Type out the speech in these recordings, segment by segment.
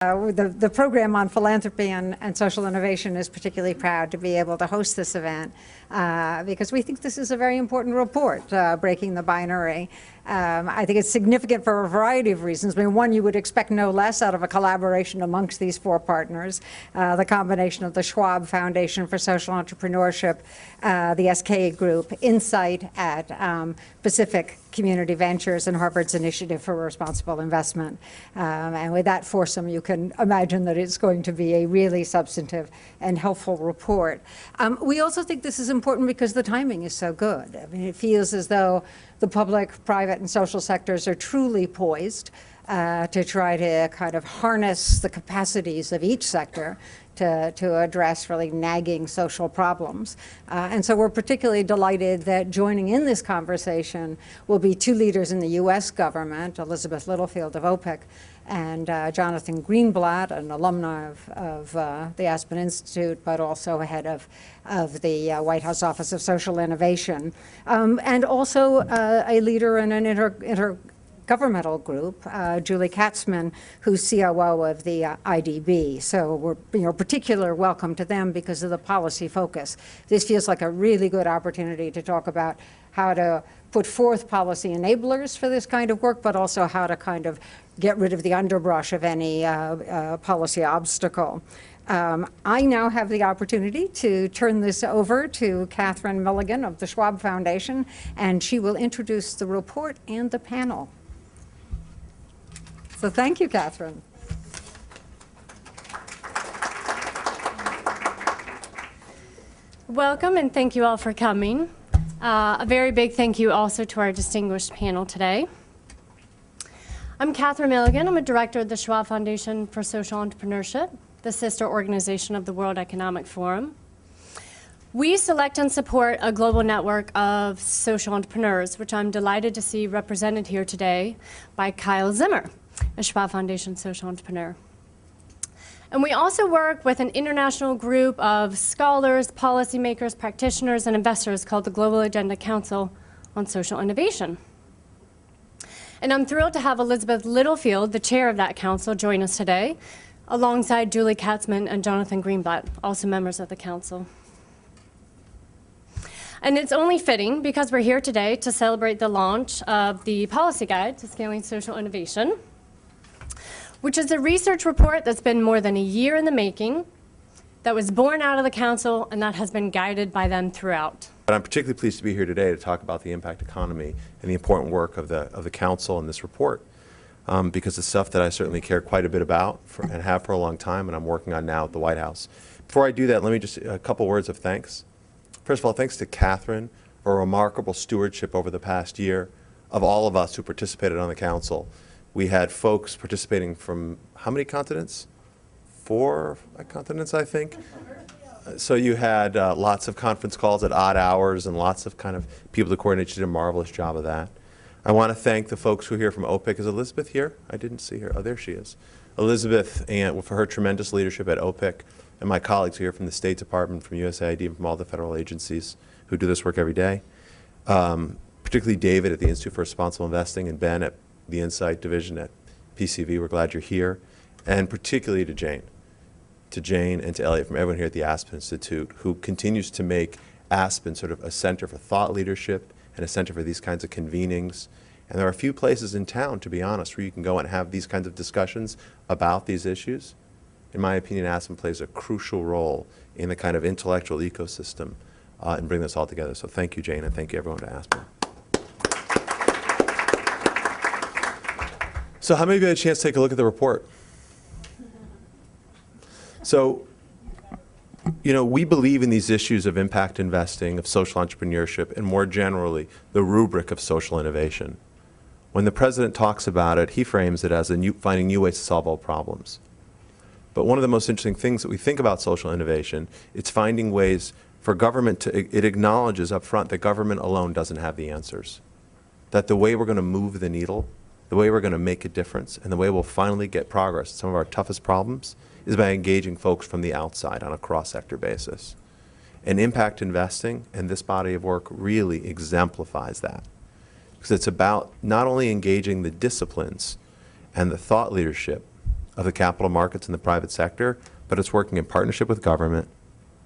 The program on philanthropy and social innovation is particularly proud to be able to host this event because we think this is a very important report, breaking the binary. I think it's significant for a variety of reasons. I mean, one, you would expect no less out of a collaboration amongst these four partners, the combination of the Schwab Foundation for Social Entrepreneurship, the SK Group, Insight at Pacific Community Ventures, and Harvard's Initiative for Responsible Investment. And with that foursome, you can imagine that it's going to be a really substantive and helpful report. We also think this is important because the timing is so good. I mean, it feels as though the public, private, and social sectors are truly poised to try to kind of harness the capacities of each sector to address really nagging social problems. And so we're particularly delighted that joining in this conversation will be two leaders in the US government, Elizabeth Littlefield of OPIC and Jonathan Greenblatt, an alumni of the Aspen Institute, but also a head of the White House Office of Social Innovation, and also a leader in an intergovernmental group, Julie Katzman, who's COO of the IDB. So we're particular welcome to them because of the policy focus. This feels like a really good opportunity to talk about how to put forth policy enablers for this kind of work, but also how to kind of get rid of the underbrush of any policy obstacle. I now have the opportunity to turn this over to Katherine Milligan of the Schwab Foundation, and she will introduce the report and the panel. So thank you, Katherine. Welcome, and thank you all for coming. A very big thank you also to our distinguished panel today. I'm Katherine Milligan. I'm a director of the Schwab Foundation for Social Entrepreneurship, the sister organization of the World Economic Forum. We select and support a global network of social entrepreneurs, which I'm delighted to see represented here today by Kyle Zimmer, a Schwab Foundation social entrepreneur. And we also work with an international group of scholars, policymakers, practitioners, and investors called the Global Agenda Council on Social Innovation. And I'm thrilled to have Elizabeth Littlefield, the chair of that council, join us today, alongside Julie Katzman and Jonathan Greenblatt, also members of the council. And it's only fitting because we're here today to celebrate the launch of the Policy Guide to Scaling Social Innovation, which is a research report that's been more than a year in the making, that was born out of the council, and that has been guided by them throughout. But I'm particularly pleased to be here today to talk about the impact economy and the important work of the council and this report, because it's stuff that I certainly care quite a bit about and have for a long time, and I'm working on now at the White House. Before I do that, let me just a couple words of thanks. First of all, thanks to Katherine for a remarkable stewardship over the past year of all of us who participated on the council. We had folks participating from how many continents? 4 continents, I think. So you had lots of conference calls at odd hours and lots of kind of people to coordinate. You did a marvelous job of that. I want to thank the folks who are here from OPIC. Is Elizabeth here? I didn't see her. Oh, there she is. Elizabeth, and for her tremendous leadership at OPIC, and my colleagues here from the State Department, from USAID, and from all the federal agencies who do this work every day. Particularly David at the Institute for Responsible Investing and Ben at the Insight Division at PCV. We're glad you're here. And particularly to Jane and to Elliot, from everyone here at the Aspen Institute, who continues to make Aspen sort of a center for thought leadership and a center for these kinds of convenings. And there are a few places in town, to be honest, where you can go and have these kinds of discussions about these issues. In my opinion, Aspen plays a crucial role in the kind of intellectual ecosystem and bring this all together. So thank you, Jane, and thank you everyone at Aspen. So how many of you had a chance to take a look at the report? So, you know, we believe in these issues of impact investing, of social entrepreneurship, and more generally, the rubric of social innovation. When the president talks about it, he frames it as finding new ways to solve all problems. But one of the most interesting things that we think about social innovation, it's finding ways for government it acknowledges up front that government alone doesn't have the answers. That the way we're going to move the needle, the way we're going to make a difference, and the way we'll finally get progress at some of our toughest problems is by engaging folks from the outside on a cross-sector basis. And impact investing and this body of work really exemplifies that. Because it's about not only engaging the disciplines and the thought leadership of the capital markets and the private sector, but it's working in partnership with government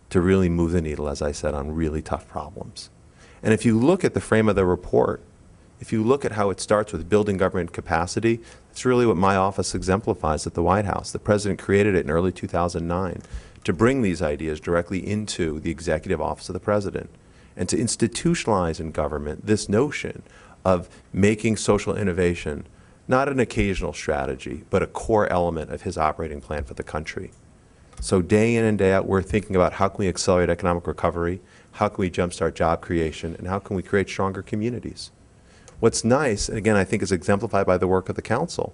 to really move the needle, as I said, on really tough problems. And if you look at the frame of the report, if you look at how it starts with building government capacity, that's really what my office exemplifies at the White House. The president created it in early 2009 to bring these ideas directly into the executive office of the president and to institutionalize in government this notion of making social innovation not an occasional strategy, but a core element of his operating plan for the country. So day in and day out, we're thinking about how can we accelerate economic recovery, how can we jumpstart job creation, and how can we create stronger communities. What's nice, and again I think is exemplified by the work of the council,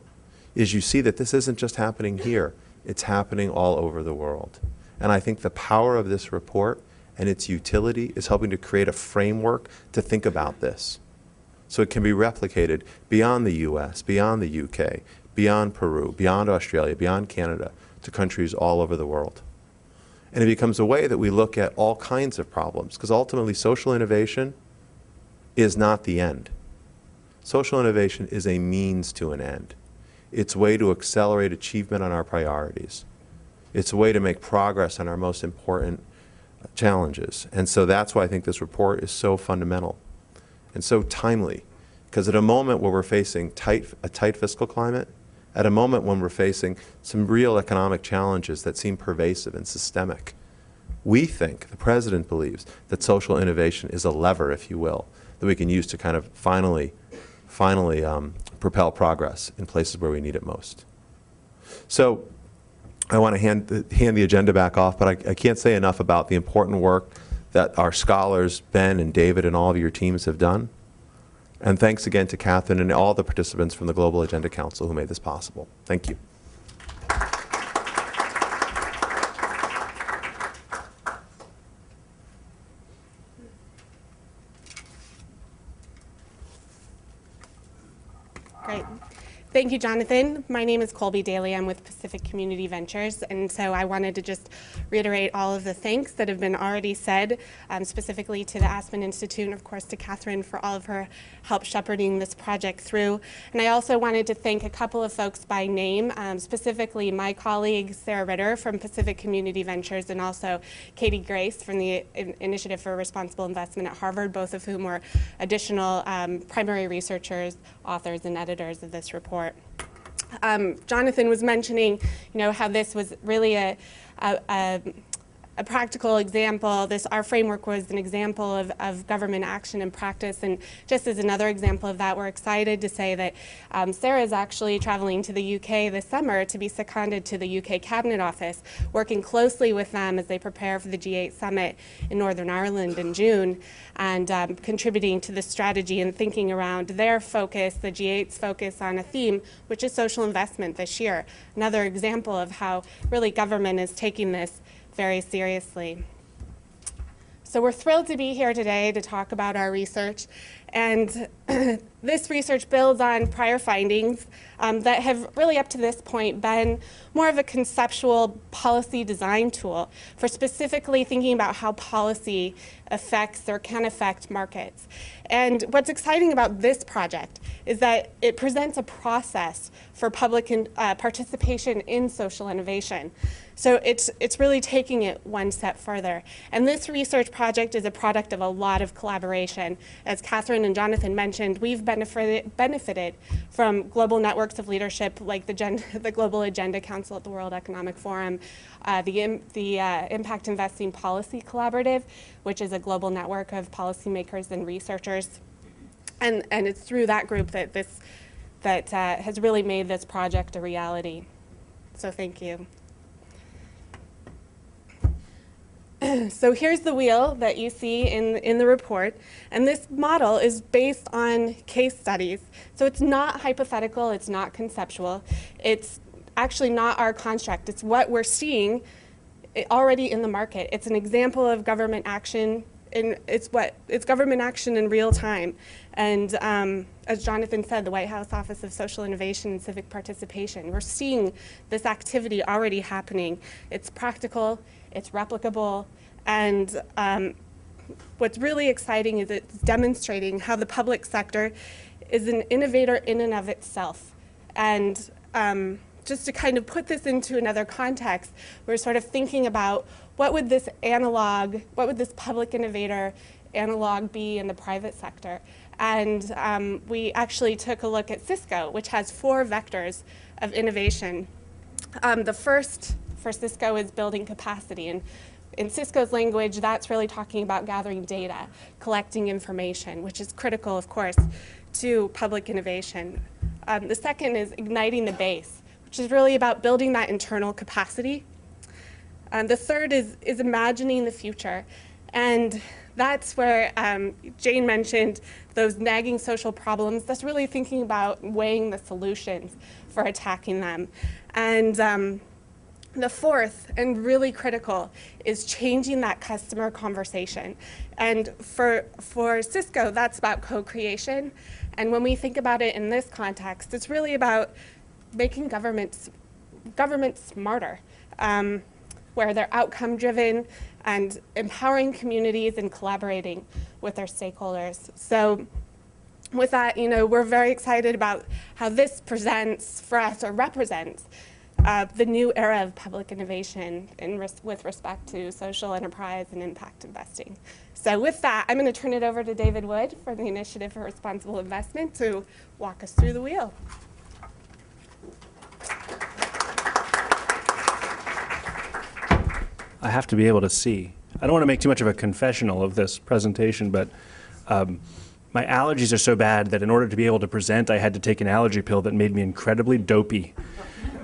is you see that this isn't just happening here, it's happening all over the world. And I think the power of this report and its utility is helping to create a framework to think about this. So it can be replicated beyond the US, beyond the UK, beyond Peru, beyond Australia, beyond Canada, to countries all over the world. And it becomes a way that we look at all kinds of problems, because ultimately social innovation is not the end. Social innovation is a means to an end. It's a way to accelerate achievement on our priorities. It's a way to make progress on our most important challenges. And so that's why I think this report is so fundamental and so timely, because at a moment where we're facing a tight fiscal climate, at a moment when we're facing some real economic challenges that seem pervasive and systemic, we think, the president believes, that social innovation is a lever, if you will, that we can use to kind of finally propel progress in places where we need it most. So I want to hand the agenda back off, but I can't say enough about the important work that our scholars, Ben and David and all of your teams have done. And thanks again to Katherine and all the participants from the Global Agenda Council who made this possible. Thank you. Great. Thank you, Jonathan. My name is Colby Dailey. I'm with Pacific Community Ventures, and so I wanted to just reiterate all of the thanks that have been already said, specifically to the Aspen Institute, and of course to Katherine for all of her help shepherding this project through. And I also wanted to thank a couple of folks by name, specifically my colleague Sarah Ritter from Pacific Community Ventures, and also Katie Grace from the Initiative for Responsible Investment at Harvard, both of whom were additional primary researchers, authors, and editors of this report. Jonathan was mentioning, how this was really a practical example. Our framework was an example of government action and practice, and just as another example of that, we're excited to say that Sarah is actually traveling to the UK this summer to be seconded to the UK Cabinet Office, working closely with them as they prepare for the G8 summit in Northern Ireland in June, and contributing to the strategy and thinking around their focus, the G8's focus on a theme, which is social investment this year. Another example of how really government is taking this very seriously. So we're thrilled to be here today to talk about our research, and this research builds on prior findings that have really up to this point been more of a conceptual policy design tool for specifically thinking about how policy affects or can affect markets. And what's exciting about this project is that it presents a process for public participation in social innovation. So it's really taking it one step further. And this research project is a product of a lot of collaboration. As Katherine and Jonathan mentioned, we've benefited from global networks of leadership like the Global Agenda Council at the World Economic Forum, the Impact Investing Policy Collaborative, which is a global network of policymakers and researchers. And it's through that group that has really made this project a reality. So thank you. So here's the wheel that you see in the report, and this model is based on case studies. So it's not hypothetical, it's not conceptual, it's actually not our construct, it's what we're seeing already in the market. It's an example of government action, and it's government action in real time. And as Jonathan said, the White House Office of Social Innovation and Civic Participation, we're seeing this activity already happening. It's practical, it's replicable, and what's really exciting is it's demonstrating how the public sector is an innovator in and of itself. And just to kind of put this into another context, we're sort of thinking about what would this public innovator analog be in the private sector? And we actually took a look at Cisco, which has 4 vectors of innovation. The first for Cisco is building capacity. And in Cisco's language, that's really talking about gathering data, collecting information, which is critical, of course, to public innovation. The second is igniting the base, which is really about building that internal capacity. The third is imagining the future. And that's where Jane mentioned those nagging social problems. That's really thinking about weighing the solutions for attacking them. And the fourth, and really critical, is changing that customer conversation. And for Cisco, that's about co-creation. And when we think about it in this context, it's really about making governments smarter, where they're outcome-driven and empowering communities and collaborating with their stakeholders. So with that, we're very excited about how this presents for us, or represents, the new era of public innovation with respect to social enterprise and impact investing. So with that, I'm going to turn it over to David Wood from the Initiative for Responsible Investment to walk us through the wheel. I have to be able to see. I don't want to make too much of a confessional of this presentation, but my allergies are so bad that in order to be able to present, I had to take an allergy pill that made me incredibly dopey.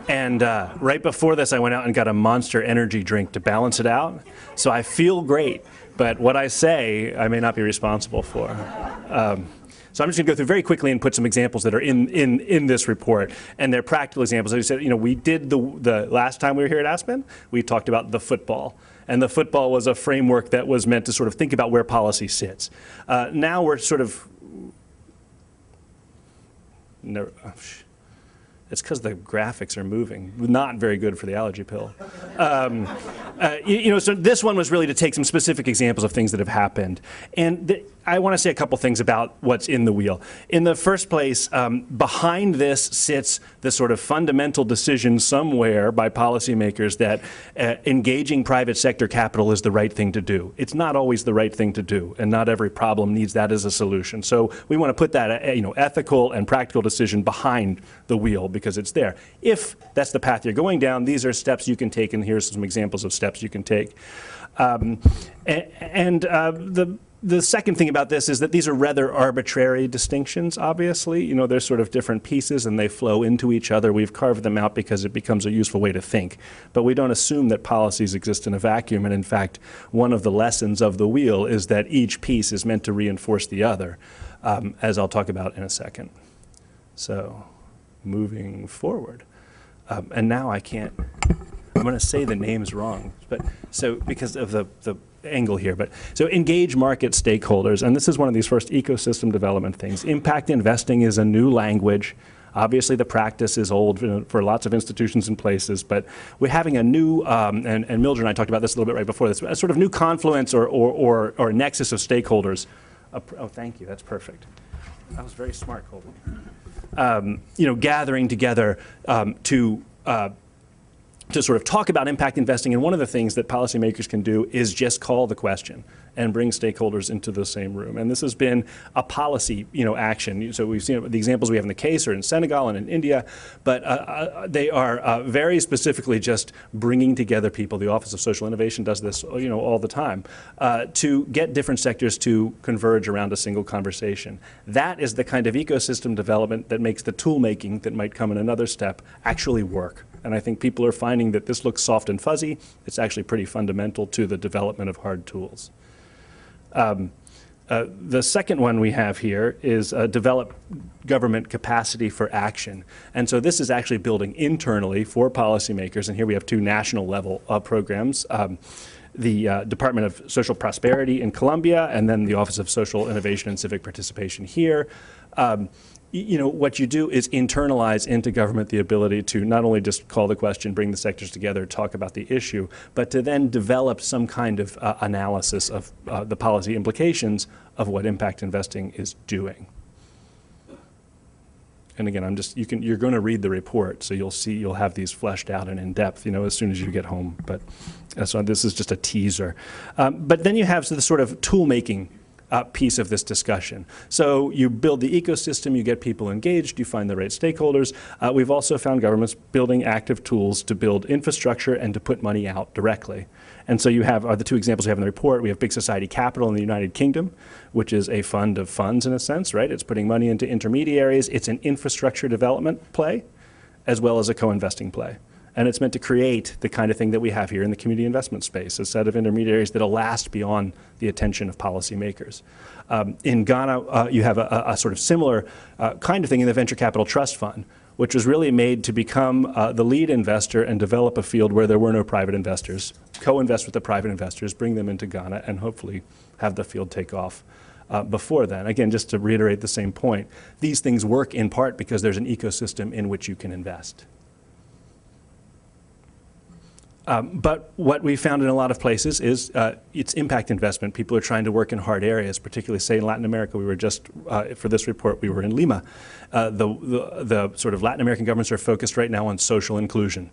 And right before this, I went out and got a Monster energy drink to balance it out. So I feel great, but what I say, I may not be responsible for. So I'm just going to go through very quickly and put some examples that are in this report, and they're practical examples. As I said, we did the last time we were here at Aspen, we talked about the football. And the football was a framework that was meant to sort of think about where policy sits. Now we're sort of, it's because the graphics are moving. Not very good for the allergy pill. So this one was really to take some specific examples of things that have happened. And I want to say a couple things about what's in the wheel. In the first place, behind this sits the sort of fundamental decision somewhere by policymakers that engaging private sector capital is the right thing to do. It's not always the right thing to do, and not every problem needs that as a solution. So we want to put that ethical and practical decision behind the wheel because it's there. If that's the path you're going down, these are steps you can take, and here's some examples of steps you can take. The second thing about this is that these are rather arbitrary distinctions, obviously. They're sort of different pieces and they flow into each other. We've carved them out because it becomes a useful way to think. But we don't assume that policies exist in a vacuum. And in fact, one of the lessons of the wheel is that each piece is meant to reinforce the other, as I'll talk about in a second. So moving forward. And now I'm going to say the names wrong, but because of the angle here, so engage market stakeholders, and this is one of these first ecosystem development things. Impact investing is a new language. Obviously, the practice is old for lots of institutions and places, but we're having a new, and Mildred and I talked about this a little bit right before this, a sort of new confluence or nexus of stakeholders. Oh, thank you, that's perfect. That was very smart, Colby. Gathering together to sort of talk about impact investing, and one of the things that policymakers can do is just call the question and bring stakeholders into the same room. And this has been a policy, action. So we've seen the examples we have in the case are in Senegal and in India, but they are very specifically just bringing together people. The Office of Social Innovation does this, all the time, to get different sectors to converge around a single conversation. That is the kind of ecosystem development that makes the tool making that might come in another step actually work. And I think people are finding that this looks soft and fuzzy. It's actually pretty fundamental to the development of hard tools. The second one we have here is develop government capacity for action. And so this is actually building internally for policymakers. And here we have 2 national level programs. The Department of Social Prosperity in Colombia, and then the Office of Social Innovation and Civic Participation here. What you do is internalize into government the ability to not only just call the question, bring the sectors together, talk about the issue, but to then develop some kind of analysis of the policy implications of what impact investing is doing. And again, you're going to read the report, so you'll have these fleshed out and in depth, as soon as you get home. But so this is just a teaser. But then you have the sort of tool making piece of this discussion. So you build the ecosystem, you get people engaged, you find the right stakeholders. We've also found governments building active tools to build infrastructure and to put money out directly. And so you have the two examples we have in the report. We have Big Society Capital in the United Kingdom, which is a fund of funds in a sense, right? It's putting money into intermediaries. It's an infrastructure development play as well as a co-investing play. And it's meant to create the kind of thing that we have here in the community investment space, a set of intermediaries that'll last beyond the attention of policymakers. In Ghana, you have a sort of similar kind of thing in the Venture Capital Trust Fund, which was really made to become the lead investor and develop a field where there were no private investors, co-invest with the private investors, bring them into Ghana, and hopefully have the field take off before then. Again, just to reiterate the same point, these things work in part because there's an ecosystem in which you can invest. But what we found in a lot of places is it's impact investment. People are trying to work in hard areas, particularly, say, in Latin America. We were just, for this report, we were in Lima. The sort of Latin American governments are focused right now on social inclusion.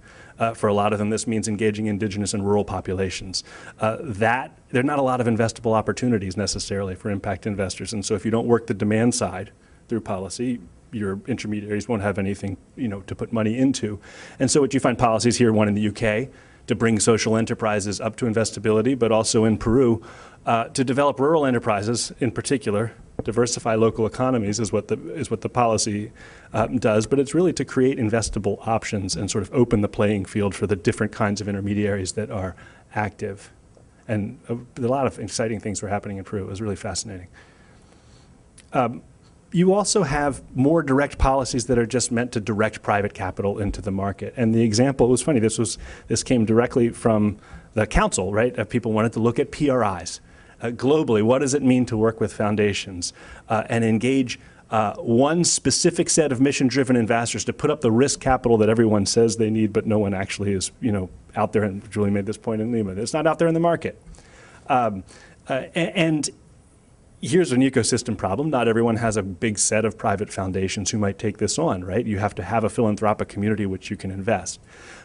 For a lot of them, this means engaging indigenous and rural populations. There are not a lot of investable opportunities necessarily for impact investors. And so if you don't work the demand side through policy, your intermediaries won't have anything, to put money into. And so what you find policies here, one in the UK, to bring social enterprises up to investability, but also in Peru, to develop rural enterprises in particular, diversify local economies is what the policy does, but it's really to create investable options and sort of open the playing field for the different kinds of intermediaries that are active. And a lot of exciting things were happening in Peru. It was really fascinating. You also have more direct policies that are just meant to direct private capital into the market. And the example was funny. This came directly from the council, right? People wanted to look at PRIs globally. What does it mean to work with foundations and engage one specific set of mission-driven investors to put up the risk capital that everyone says they need, but no one actually is, out there. And Julie made this point in Lima. It's not out there in the market. And here's an ecosystem problem. Not everyone has a big set of private foundations who might take this on, right? You have to have a philanthropic community which you can invest.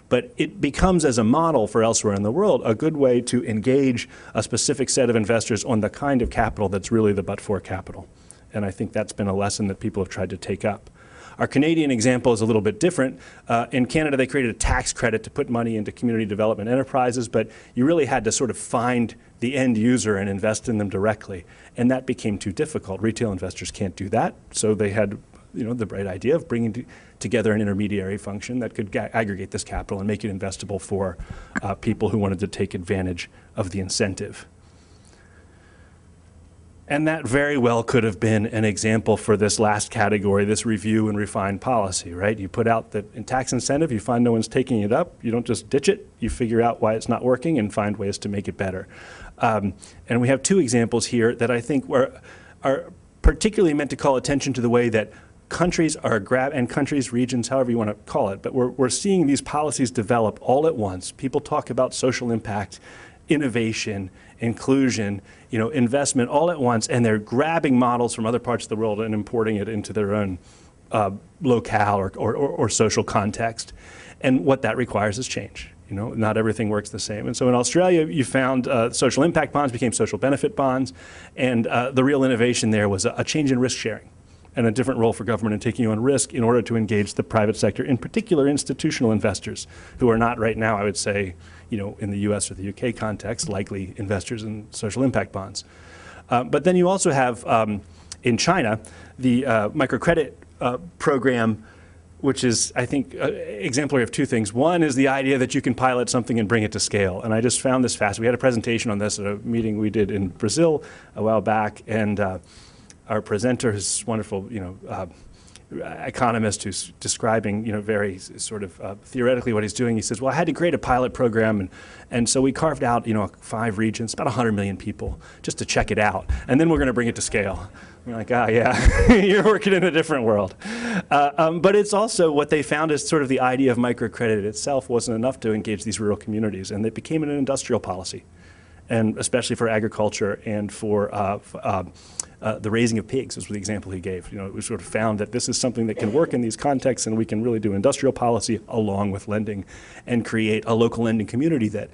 But it becomes, as a model for elsewhere in the world, a good way to engage a specific set of investors on the kind of capital that's really the but-for capital. And I think that's been a lesson that people have tried to take up. Our Canadian example is a little bit different. In Canada, they created a tax credit to put money into community development enterprises, but you really had to sort of find the end user and invest in them directly. And that became too difficult. Retail investors can't do that. So they had the bright idea of bringing together an intermediary function that could aggregate this capital and make it investable for people who wanted to take advantage of the incentive. And that very well could have been an example for this last category, this review and refine policy, right? You put out the tax incentive, you find no one's taking it up, you don't just ditch it, you figure out why it's not working and find ways to make it better. And we have two examples here that I think are particularly meant to call attention to the way that countries are countries, regions, however you want to call it, but we're seeing these policies develop all at once. People talk about social impact, innovation, inclusion, investment all at once, and they're grabbing models from other parts of the world and importing it into their own locale or social context. And what that requires is change. Not everything works the same. And so in Australia, you found social impact bonds became social benefit bonds, and the real innovation there was a change in risk sharing and a different role for government in taking on risk in order to engage the private sector, in particular institutional investors, who are not right now, I would say, in the US or the UK context, likely investors in social impact bonds. But then you also have, in China, the microcredit program, which is, I think, exemplary of two things. One is the idea that you can pilot something and bring it to scale. And I just found this fast. We had a presentation on this at a meeting we did in Brazil a while back, and our presenter is wonderful, economist who's describing, very sort of theoretically what he's doing. He says, well, I had to create a pilot program, and so we carved out, 5 regions, about 100 million people, just to check it out, and then we're going to bring it to scale. We're like, yeah, you're working in a different world. But it's also what they found is sort of the idea of microcredit itself wasn't enough to engage these rural communities, and it became an industrial policy. and especially for agriculture and for the raising of pigs, was the example he gave. You know, we sort of found that this is something that can work in these contexts, and we can really do industrial policy along with lending and create a local lending community that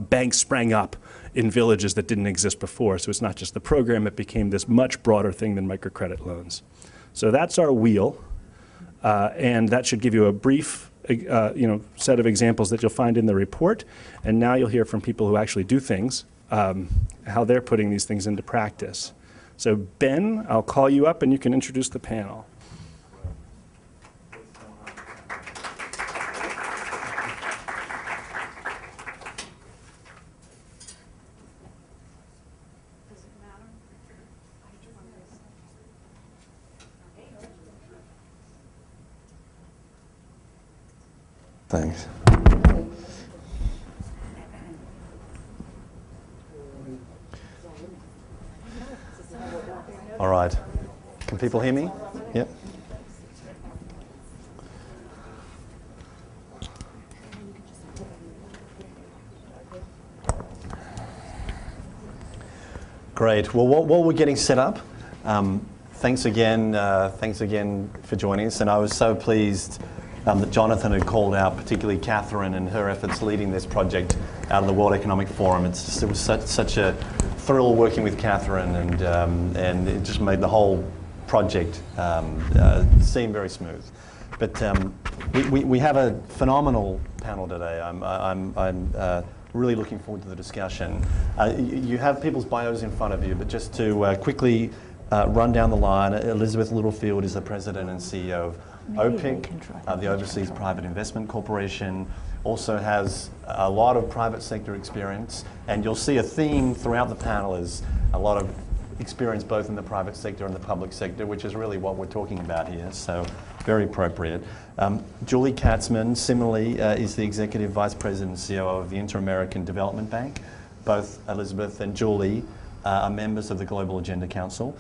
banks sprang up in villages that didn't exist before. So it's not just the program, it became this much broader thing than microcredit loans. So that's our wheel, and that should give you a brief set of examples that you'll find in the report. And now you'll hear from people who actually do things, how they're putting these things into practice. So Ben, I'll call you up and you can introduce the panel. Thanks. All right. Can people hear me? Yep. Great. Well, while we're getting set up, thanks again for joining us. And I was so pleased that Jonathan had called out, particularly Katherine and her efforts leading this project out of the World Economic Forum. It was such a thrill working with Katherine, and it just made the whole project seem very smooth. But we have a phenomenal panel today. I'm really looking forward to the discussion. You have people's bios in front of you, but just to quickly run down the line, Elizabeth Littlefield is the president and CEO of OPIC, the Overseas Private Investment Corporation, also has a lot of private sector experience, and you'll see a theme throughout the panel is a lot of experience both in the private sector and the public sector, which is really what we're talking about here, so very appropriate. Julie Katzman, similarly, is the Executive Vice President and CEO of the Inter-American Development Bank. Both Elizabeth and Julie are members of the Global Agenda Council.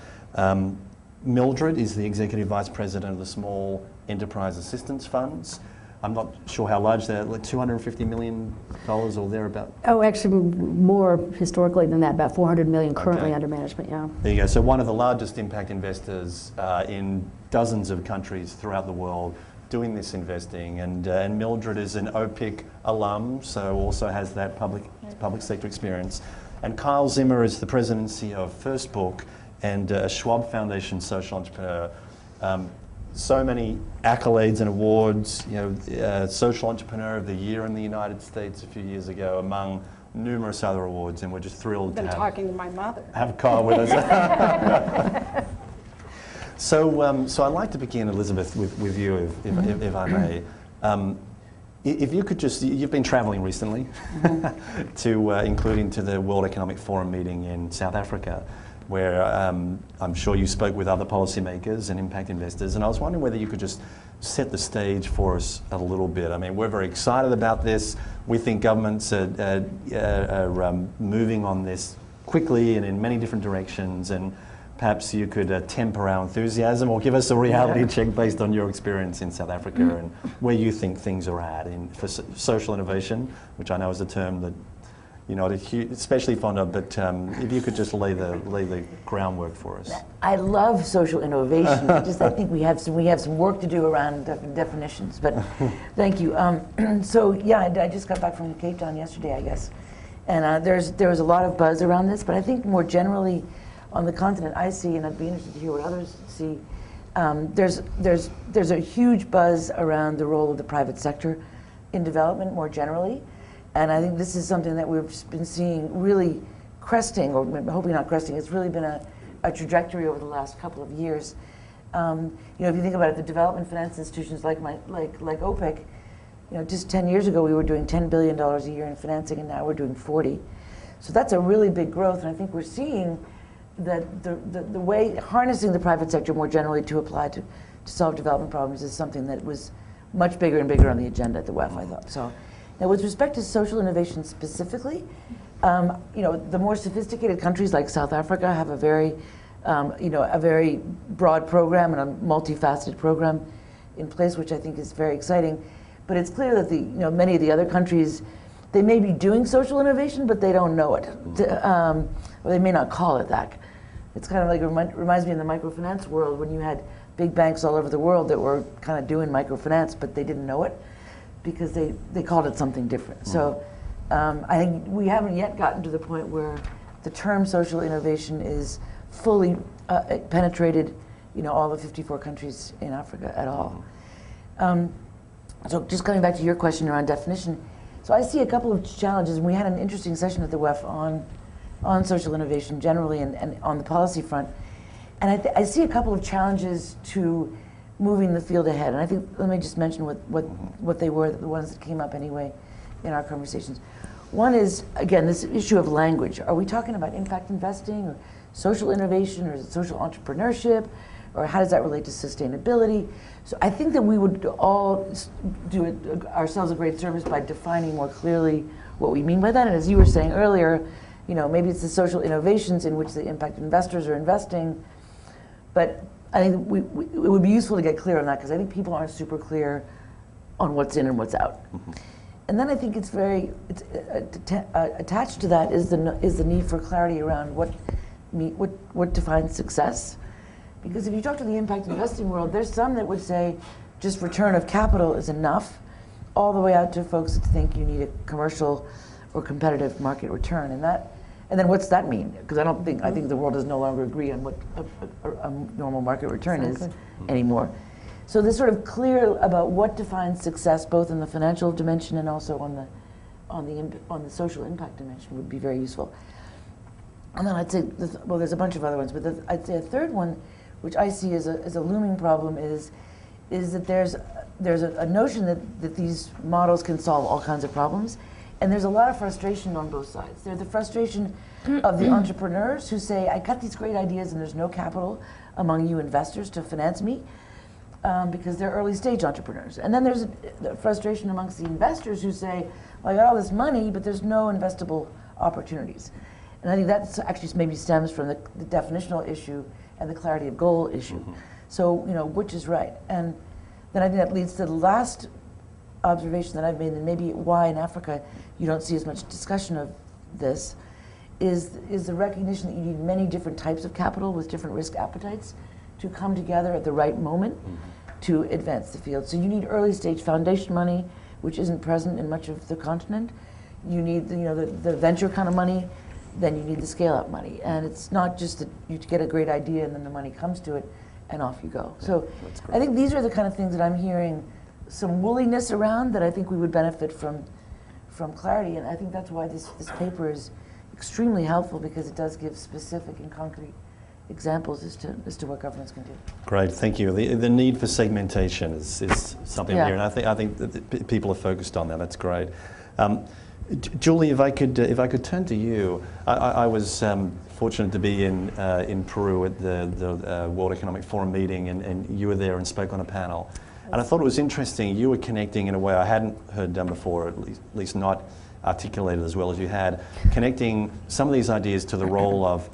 Mildred is the Executive Vice President of the Small Enterprise Assistance Funds. I'm not sure how large they're, like $250 million or thereabout? Oh, actually more historically than that, about 400 million currently under management, yeah. There you go. So one of the largest impact investors in dozens of countries throughout the world doing this investing. And Mildred is an OPIC alum, so also has that public sector experience. And Kyle Zimmer is the President and CEO of First Book and a Schwab Foundation social entrepreneur. So many accolades and awards, Social Entrepreneur of the Year in the United States a few years ago, among numerous other awards, and we're just thrilled to talking to my mother. Have Kyle with us. So I'd like to begin, Elizabeth, with you, if I may. If you could just, you've been traveling recently, including to the World Economic Forum meeting in South Africa, where I'm sure you spoke with other policymakers and impact investors, and I was wondering whether you could just set the stage for us a little bit. I mean, we're very excited about this. We think governments are moving on this quickly and in many different directions, and perhaps you could temper our enthusiasm or give us a reality check based on your experience in South Africa and where you think things are at for social innovation, which I know is a term that you're not especially fond of, but if you could just lay the groundwork for us. I love social innovation. I think we have some work to do around definitions. But thank you. So yeah, I just got back from Cape Town yesterday, I guess, and there was a lot of buzz around this. But I think more generally, on the continent, I see, and I'd be interested to hear what others see. There's a huge buzz around the role of the private sector in development more generally. And I think this is something that we've been seeing really cresting, or hopefully not cresting. It's really been a trajectory over the last couple of years. If you think about it, the development finance institutions like OPIC, just 10 years ago we were doing $10 billion a year in financing, and now we're doing 40. So that's a really big growth, and I think we're seeing that the way harnessing the private sector more generally to apply to solve development problems is something that was much bigger and bigger on the agenda at the WEF, I thought. So. Now, with respect to social innovation specifically, the more sophisticated countries like South Africa have a very broad program and a multifaceted program in place, which I think is very exciting. But it's clear that many of the other countries they may be doing social innovation, but they don't know it. Or they may not call it that. It's kind of like, reminds me in the microfinance world when you had big banks all over the world that were kind of doing microfinance, but they didn't know it because they called it something different. So I think we haven't yet gotten to the point where the term social innovation is fully penetrated, all the 54 countries in Africa at all. So just coming back to your question around definition, so I see a couple of challenges, and we had an interesting session at the WEF on social innovation generally and on the policy front. And I see a couple of challenges to moving the field ahead. And I think, let me just mention what they were, the ones that came up anyway in our conversations. One is, again, this issue of language. Are we talking about impact investing or social innovation, or is it social entrepreneurship, or how does that relate to sustainability? So I think that we would all do ourselves a great service by defining more clearly what we mean by that. And as you were saying earlier, maybe it's the social innovations in which the impact investors are investing. But I think it would be useful to get clear on that, because I think people aren't super clear on what's in and what's out. And then I think it's attached to that is the need for clarity around what defines success. Because if you talk to the impact investing world, there's some that would say just return of capital is enough, all the way out to folks that think you need a commercial or competitive market return. And then what's that mean? Because I think the world does no longer agree on what a normal market return is anymore. So this sort of clear about what defines success, both in the financial dimension and also on the social impact dimension, would be very useful. And then I'd say, well, there's a bunch of other ones, but I'd say a third one, which I see as a looming problem, is that there's a notion that these models can solve all kinds of problems. And there's a lot of frustration on both sides. There's the frustration of the entrepreneurs who say, I got these great ideas and there's no capital among you investors to finance me, because they're early stage entrepreneurs. And then there's the frustration amongst the investors who say, well, I got all this money, but there's no investable opportunities. And I think that actually maybe stems from the definitional issue and the clarity of goal issue. So, which is right? And then I think that leads to the last observation that I've made, and maybe why in Africa you don't see as much discussion of this, is the recognition that you need many different types of capital with different risk appetites to come together at the right moment to advance the field. So you need early stage foundation money, which isn't present in much of the continent. You need the venture kind of money, then you need the scale up money. And it's not just that you get a great idea and then the money comes to it and off you go. So I think these are the kind of things that I'm hearing some woolliness around that I think we would benefit from clarity. And I think that's why this paper is extremely helpful, because it does give specific and concrete examples as to what governments can do. Great, thank you. The need for segmentation is something here, and I think that people are focused on that. That's great. Julie, if I could turn to you, I was fortunate to be in Peru at the World Economic Forum meeting, and you were there and spoke on a panel. And I thought it was interesting. You were connecting in a way I hadn't heard done before, at least not articulated as well as you had, connecting some of these ideas to the role of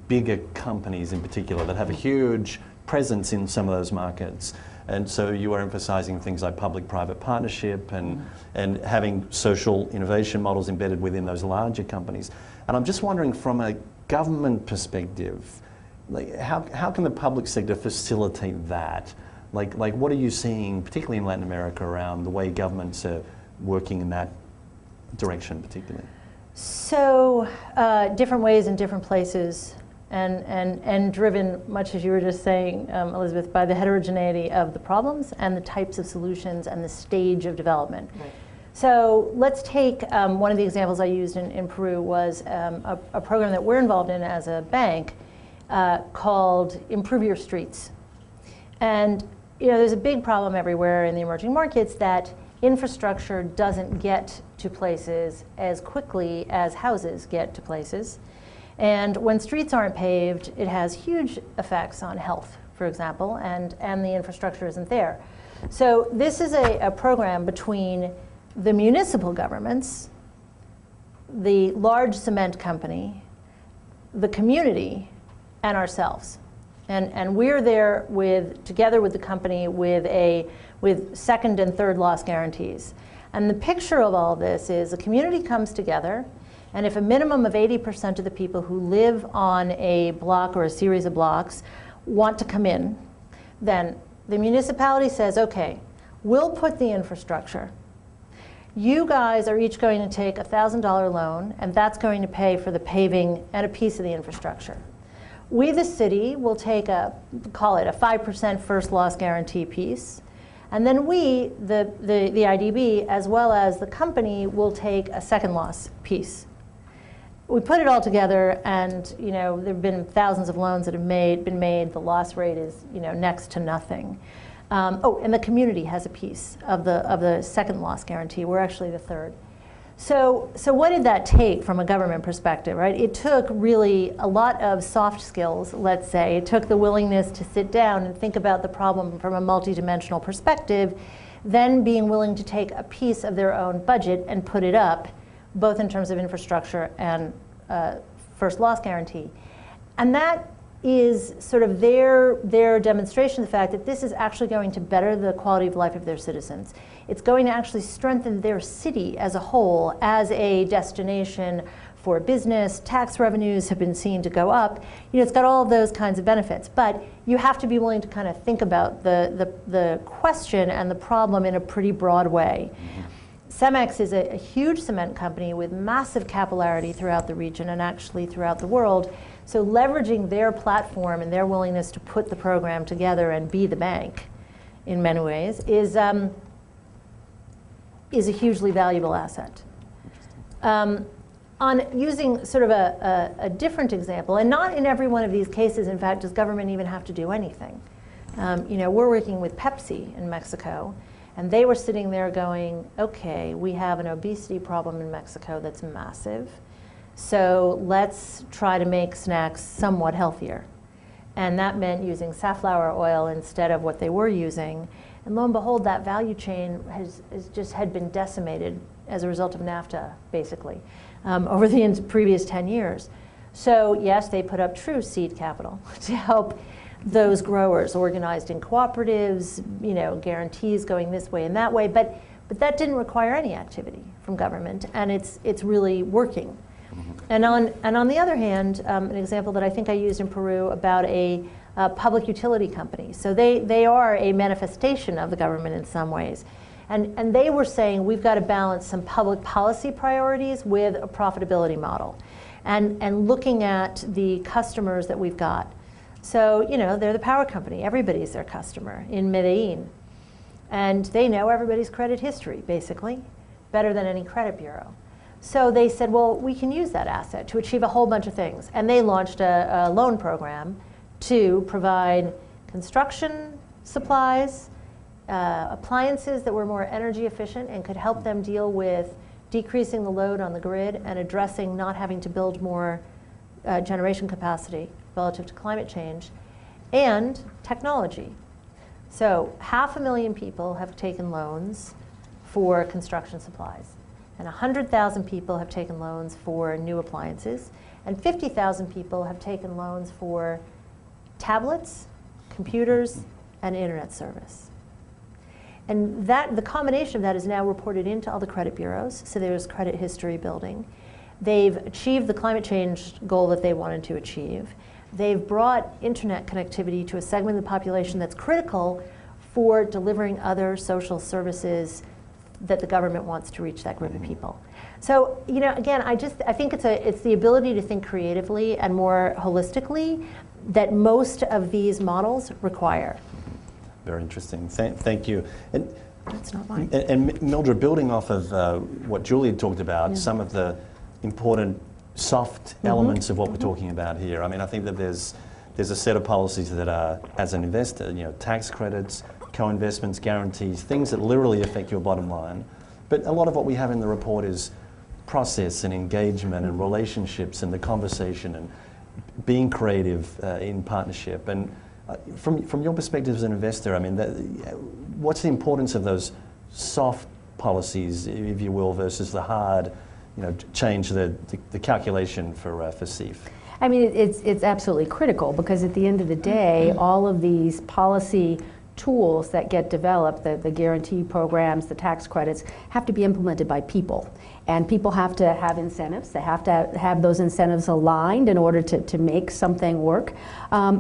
bigger companies in particular that have a huge presence in some of those markets. And so you are emphasizing things like public-private partnership and having social innovation models embedded within those larger companies. And I'm just wondering, from a government perspective, how can the public sector facilitate that? Like what are you seeing, particularly in Latin America, around the way governments are working in that direction particularly? So different ways in different places, and driven, much as you were just saying, Elizabeth, by the heterogeneity of the problems and the types of solutions and the stage of development. Right. So let's take one of the examples I used in Peru was a program that we're involved in as a bank called Improve Your Streets. And there's a big problem everywhere in the emerging markets that infrastructure doesn't get to places as quickly as houses get to places. And when streets aren't paved, it has huge effects on health, for example, and the infrastructure isn't there. So this is a program between the municipal governments, the large cement company, the community, and ourselves. And we're there together with the company with second and third loss guarantees. And the picture of all this is a community comes together, and if a minimum of 80% of the people who live on a block or a series of blocks want to come in, then the municipality says, okay, we'll put the infrastructure. You guys are each going to take a $1,000 loan, and that's going to pay for the paving and a piece of the infrastructure. We, the city, will take call it a 5% first loss guarantee piece. And then we, the IDB, as well as the company, will take a second loss piece. We put it all together, and there have been thousands of loans that have been made. The loss rate is next to nothing. And the community has a piece of the second loss guarantee. We're actually the third. So what did that take from a government perspective, right? It took really a lot of soft skills, let's say. It took the willingness to sit down and think about the problem from a multidimensional perspective, then being willing to take a piece of their own budget and put it up, both in terms of infrastructure and first loss guarantee. And that is sort of their demonstration of the fact that this is actually going to better the quality of life of their citizens. It's going to actually strengthen their city as a whole as a destination for business. Tax revenues have been seen to go up. It's got all of those kinds of benefits. But you have to be willing to kind of think about the question and the problem in a pretty broad way. Cemex is a huge cement company with massive capillarity throughout the region and actually throughout the world. So leveraging their platform and their willingness to put the program together and be the bank in many ways is a hugely valuable asset. On using sort of a different example, and not in every one of these cases, in fact, does government even have to do anything. We're working with Pepsi in Mexico, and they were sitting there going, okay, we have an obesity problem in Mexico that's massive. So let's try to make snacks somewhat healthier. And that meant using safflower oil instead of what they were using. And lo and behold, that value chain had been decimated as a result of NAFTA, basically, over the previous 10 years. So yes, they put up true seed capital to help those growers organized in cooperatives, guarantees going this way and that way. But that didn't require any activity from government, and it's really working. And on the other hand, an example that I think I used in Peru about a public utility company. So they are a manifestation of the government in some ways. And they were saying we've got to balance some public policy priorities with a profitability model. And looking at the customers that we've got. So, they're the power company. Everybody's their customer in Medellin. And they know everybody's credit history, basically, better than any credit bureau. So they said, well, we can use that asset to achieve a whole bunch of things. And they launched a loan program to provide construction supplies, appliances that were more energy efficient and could help them deal with decreasing the load on the grid and addressing not having to build more generation capacity relative to climate change, and technology. So 500,000 people have taken loans for construction supplies. And 100,000 people have taken loans for new appliances, and 50,000 people have taken loans for tablets, computers, and internet service. And the combination of that is now reported into all the credit bureaus, so there's credit history building. They've achieved the climate change goal that they wanted to achieve. They've brought internet connectivity to a segment of the population that's critical for delivering other social services that the government wants to reach that group of people. So, again, I think it's the ability to think creatively and more holistically that most of these models require. Very interesting. Thank you. And That's not mine. And Mildred, building off of what Julie talked about, some of the important soft elements of what we're talking about here. I mean, I think that there's a set of policies that are, as an investor, tax credits, co-investments, guarantees, things that literally affect your bottom line. But a lot of what we have in the report is process and engagement and relationships and the conversation and being creative in partnership. And from your perspective as an investor, I mean, what's the importance of those soft policies, if you will, versus the hard, change the calculation for CEF? I mean, it's absolutely critical because at the end of the day, all of these policy tools that get developed, the guarantee programs, the tax credits, have to be implemented by people. And people have to have incentives. They have to have those incentives aligned in order to make something work. There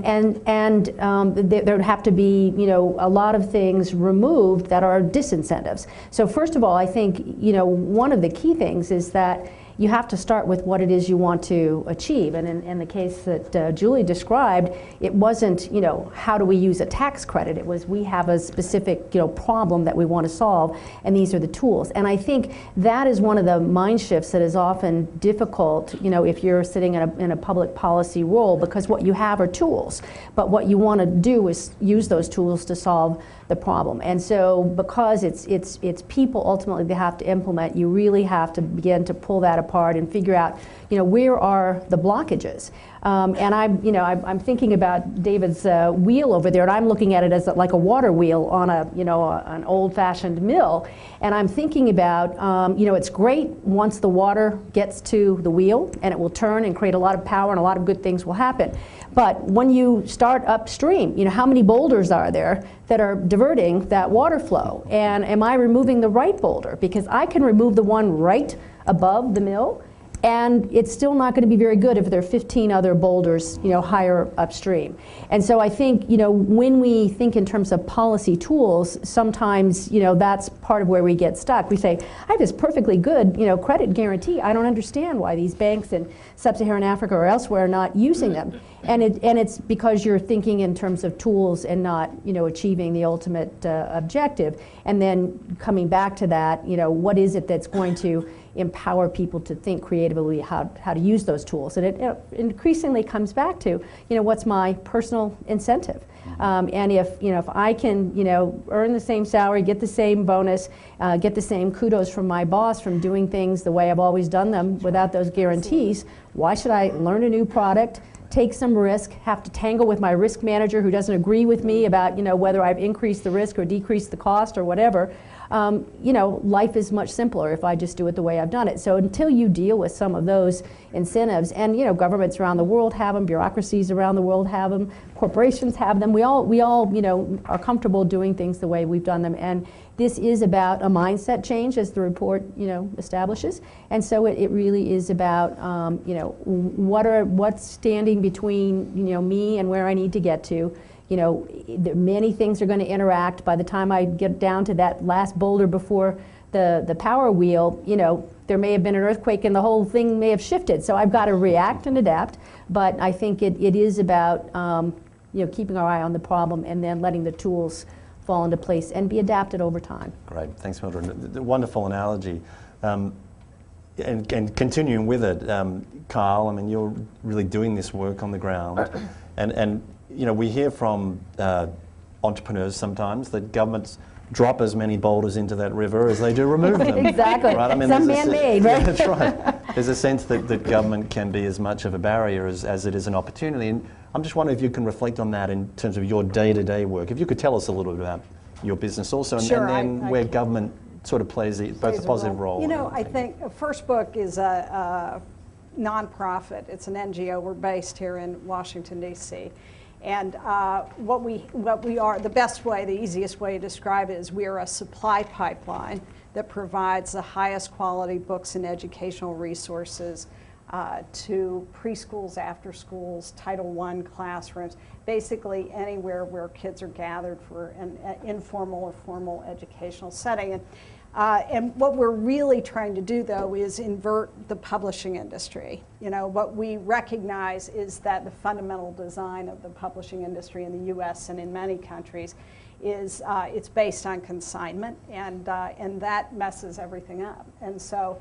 would have to be, a lot of things removed that are disincentives. So first of all, I think, one of the key things is that you have to start with what it is you want to achieve. And in the case that Julie described, it wasn't, how do we use a tax credit? It was, we have a specific, problem that we want to solve, and these are the tools. And I think that is one of the mind shifts that is often difficult, if you're sitting in a public policy role, because what you have are tools. But what you want to do is use those tools to solve the problem. And so because it's people ultimately that have to implement, you really have to begin to pull that apart and figure out, where are the blockages. And I'm thinking about David's wheel over there, and I'm looking at it as like a water wheel on an old-fashioned mill. And I'm thinking about, it's great once the water gets to the wheel, and it will turn and create a lot of power, and a lot of good things will happen. But when you start upstream, how many boulders are there that are diverting that water flow? And am I removing the right boulder? Because I can remove the one right above the mill, and it's still not going to be very good if there are 15 other boulders, higher upstream. And so I think, when we think in terms of policy tools, sometimes, that's part of where we get stuck. We say, I have this perfectly good, credit guarantee. I don't understand why these banks in sub-Saharan Africa or elsewhere are not using them. And it's because you're thinking in terms of tools and not, achieving the ultimate objective. And then coming back to that, what is it that's going to empower people to think creatively how to use those tools. And it increasingly comes back to, what's my personal incentive? And if I can, earn the same salary, get the same bonus, get the same kudos from my boss from doing things the way I've always done them without those guarantees, why should I learn a new product, take some risk, have to tangle with my risk manager who doesn't agree with me about, whether I've increased the risk or decreased the cost or whatever? Life is much simpler if I just do it the way I've done it. So until you deal with some of those incentives, and governments around the world have them, bureaucracies around the world have them, corporations have them, we all are comfortable doing things the way we've done them. And this is about a mindset change, as the report establishes. And so it really is about what's standing between me and where I need to get to. Many things are going to interact. By the time I get down to that last boulder before the power wheel, there may have been an earthquake and the whole thing may have shifted. So I've got to react and adapt. But I think it is about keeping our eye on the problem and then letting the tools fall into place and be adapted over time. Great, thanks, Mildred. Wonderful analogy. And continuing with it, Carl, you're really doing this work on the ground. And we hear from entrepreneurs sometimes that governments drop as many boulders into that river as they do remove them. Exactly. Right? Some man-made, right? Yeah, that's right. There's a sense that government can be as much of a barrier as it is an opportunity. And I'm just wondering if you can reflect on that in terms of your day-to-day work. If you could tell us a little bit about your business also, Sure, and then where government sort of plays both a positive role. I think First Book is a nonprofit. It's an NGO. We're based here in Washington, D.C. And what we are, the best way, the easiest way to describe it is we are a supply pipeline that provides the highest quality books and educational resources to preschools, after schools, Title I classrooms, basically anywhere where kids are gathered for an informal or formal educational setting. And what we're really trying to do, though, is invert the publishing industry. What we recognize is that the fundamental design of the publishing industry in the U.S. and in many countries is it's based on consignment, and that messes everything up. And so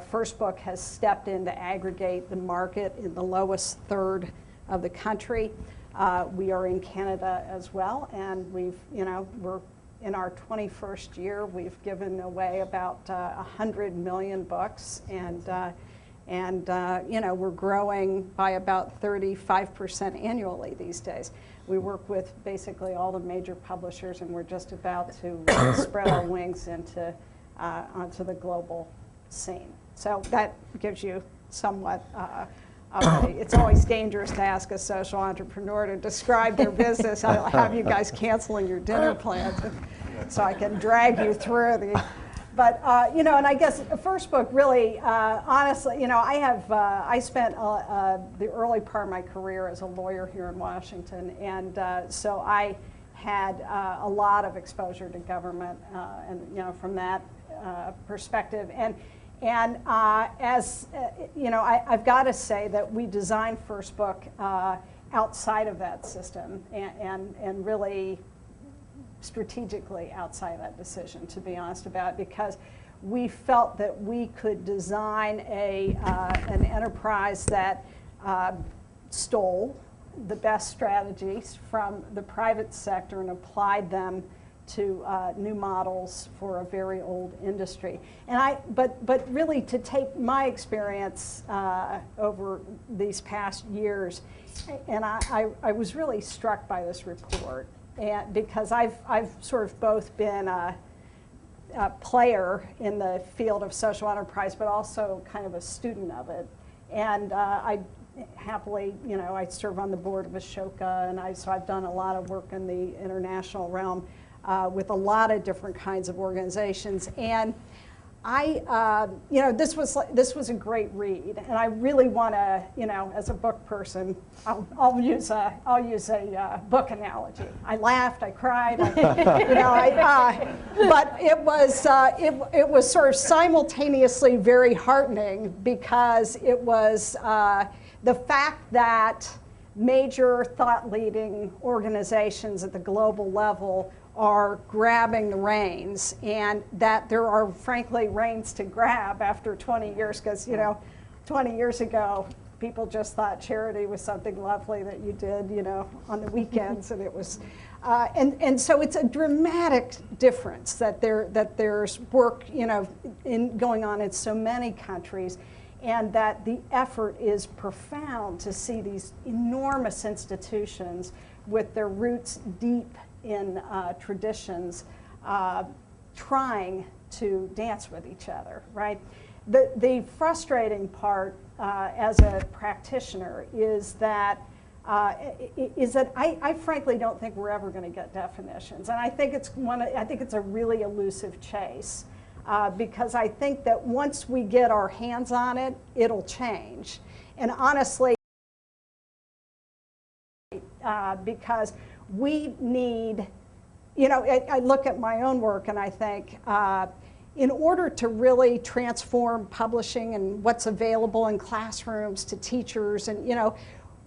First Book has stepped in to aggregate the market in the lowest third of the country. We are in Canada as well, and we're in our 21st year, we've given away about 100 million books, and we're growing by about 35% annually these days. We work with basically all the major publishers, and we're just about to spread our wings onto the global scene. So that gives you somewhat Okay, it's always dangerous to ask a social entrepreneur to describe their business. I'll have you guys canceling your dinner plans so I can drag you through the. But you know, and I guess the first book really, honestly, you know, I spent the early part of my career as a lawyer here in Washington, and so I had a lot of exposure to government, and you know, from that perspective, and as you know, I've got to say that we designed First Book outside of that system, and really strategically outside of that decision, to be honest about it, because we felt that we could design an enterprise that stole the best strategies from the private sector and applied them to new models for a very old industry. And but really, to take my experience over these past years, and I was really struck by this report, and because I've sort of both been a player in the field of social enterprise, but also kind of a student of it. And I happily, you know, I serve on the board of Ashoka, and so I've done a lot of work in the international realm with a lot of different kinds of organizations. And you know, this was a great read, and I really want to, you know, as a book person, I'll use a book analogy. I laughed, I cried, you know, but it was sort of simultaneously very heartening, because it was the fact that major thought-leading organizations at the global level are grabbing the reins, and that there are, frankly, reins to grab after 20 years, because, you know, 20 years ago, people just thought charity was something lovely that you did, you know, on the weekends, and it was, and so it's a dramatic difference that there's work, you know, going on in so many countries, and that the effort is profound to see these enormous institutions with their roots deep in traditions, trying to dance with each other, right? The frustrating part as a practitioner is that I frankly don't think we're ever going to get definitions, and I think it's a really elusive chase, because I think that once we get our hands on it, it'll change, and honestly, because we need, you know, I look at my own work and I think, in order to really transform publishing and what's available in classrooms to teachers, and, you know,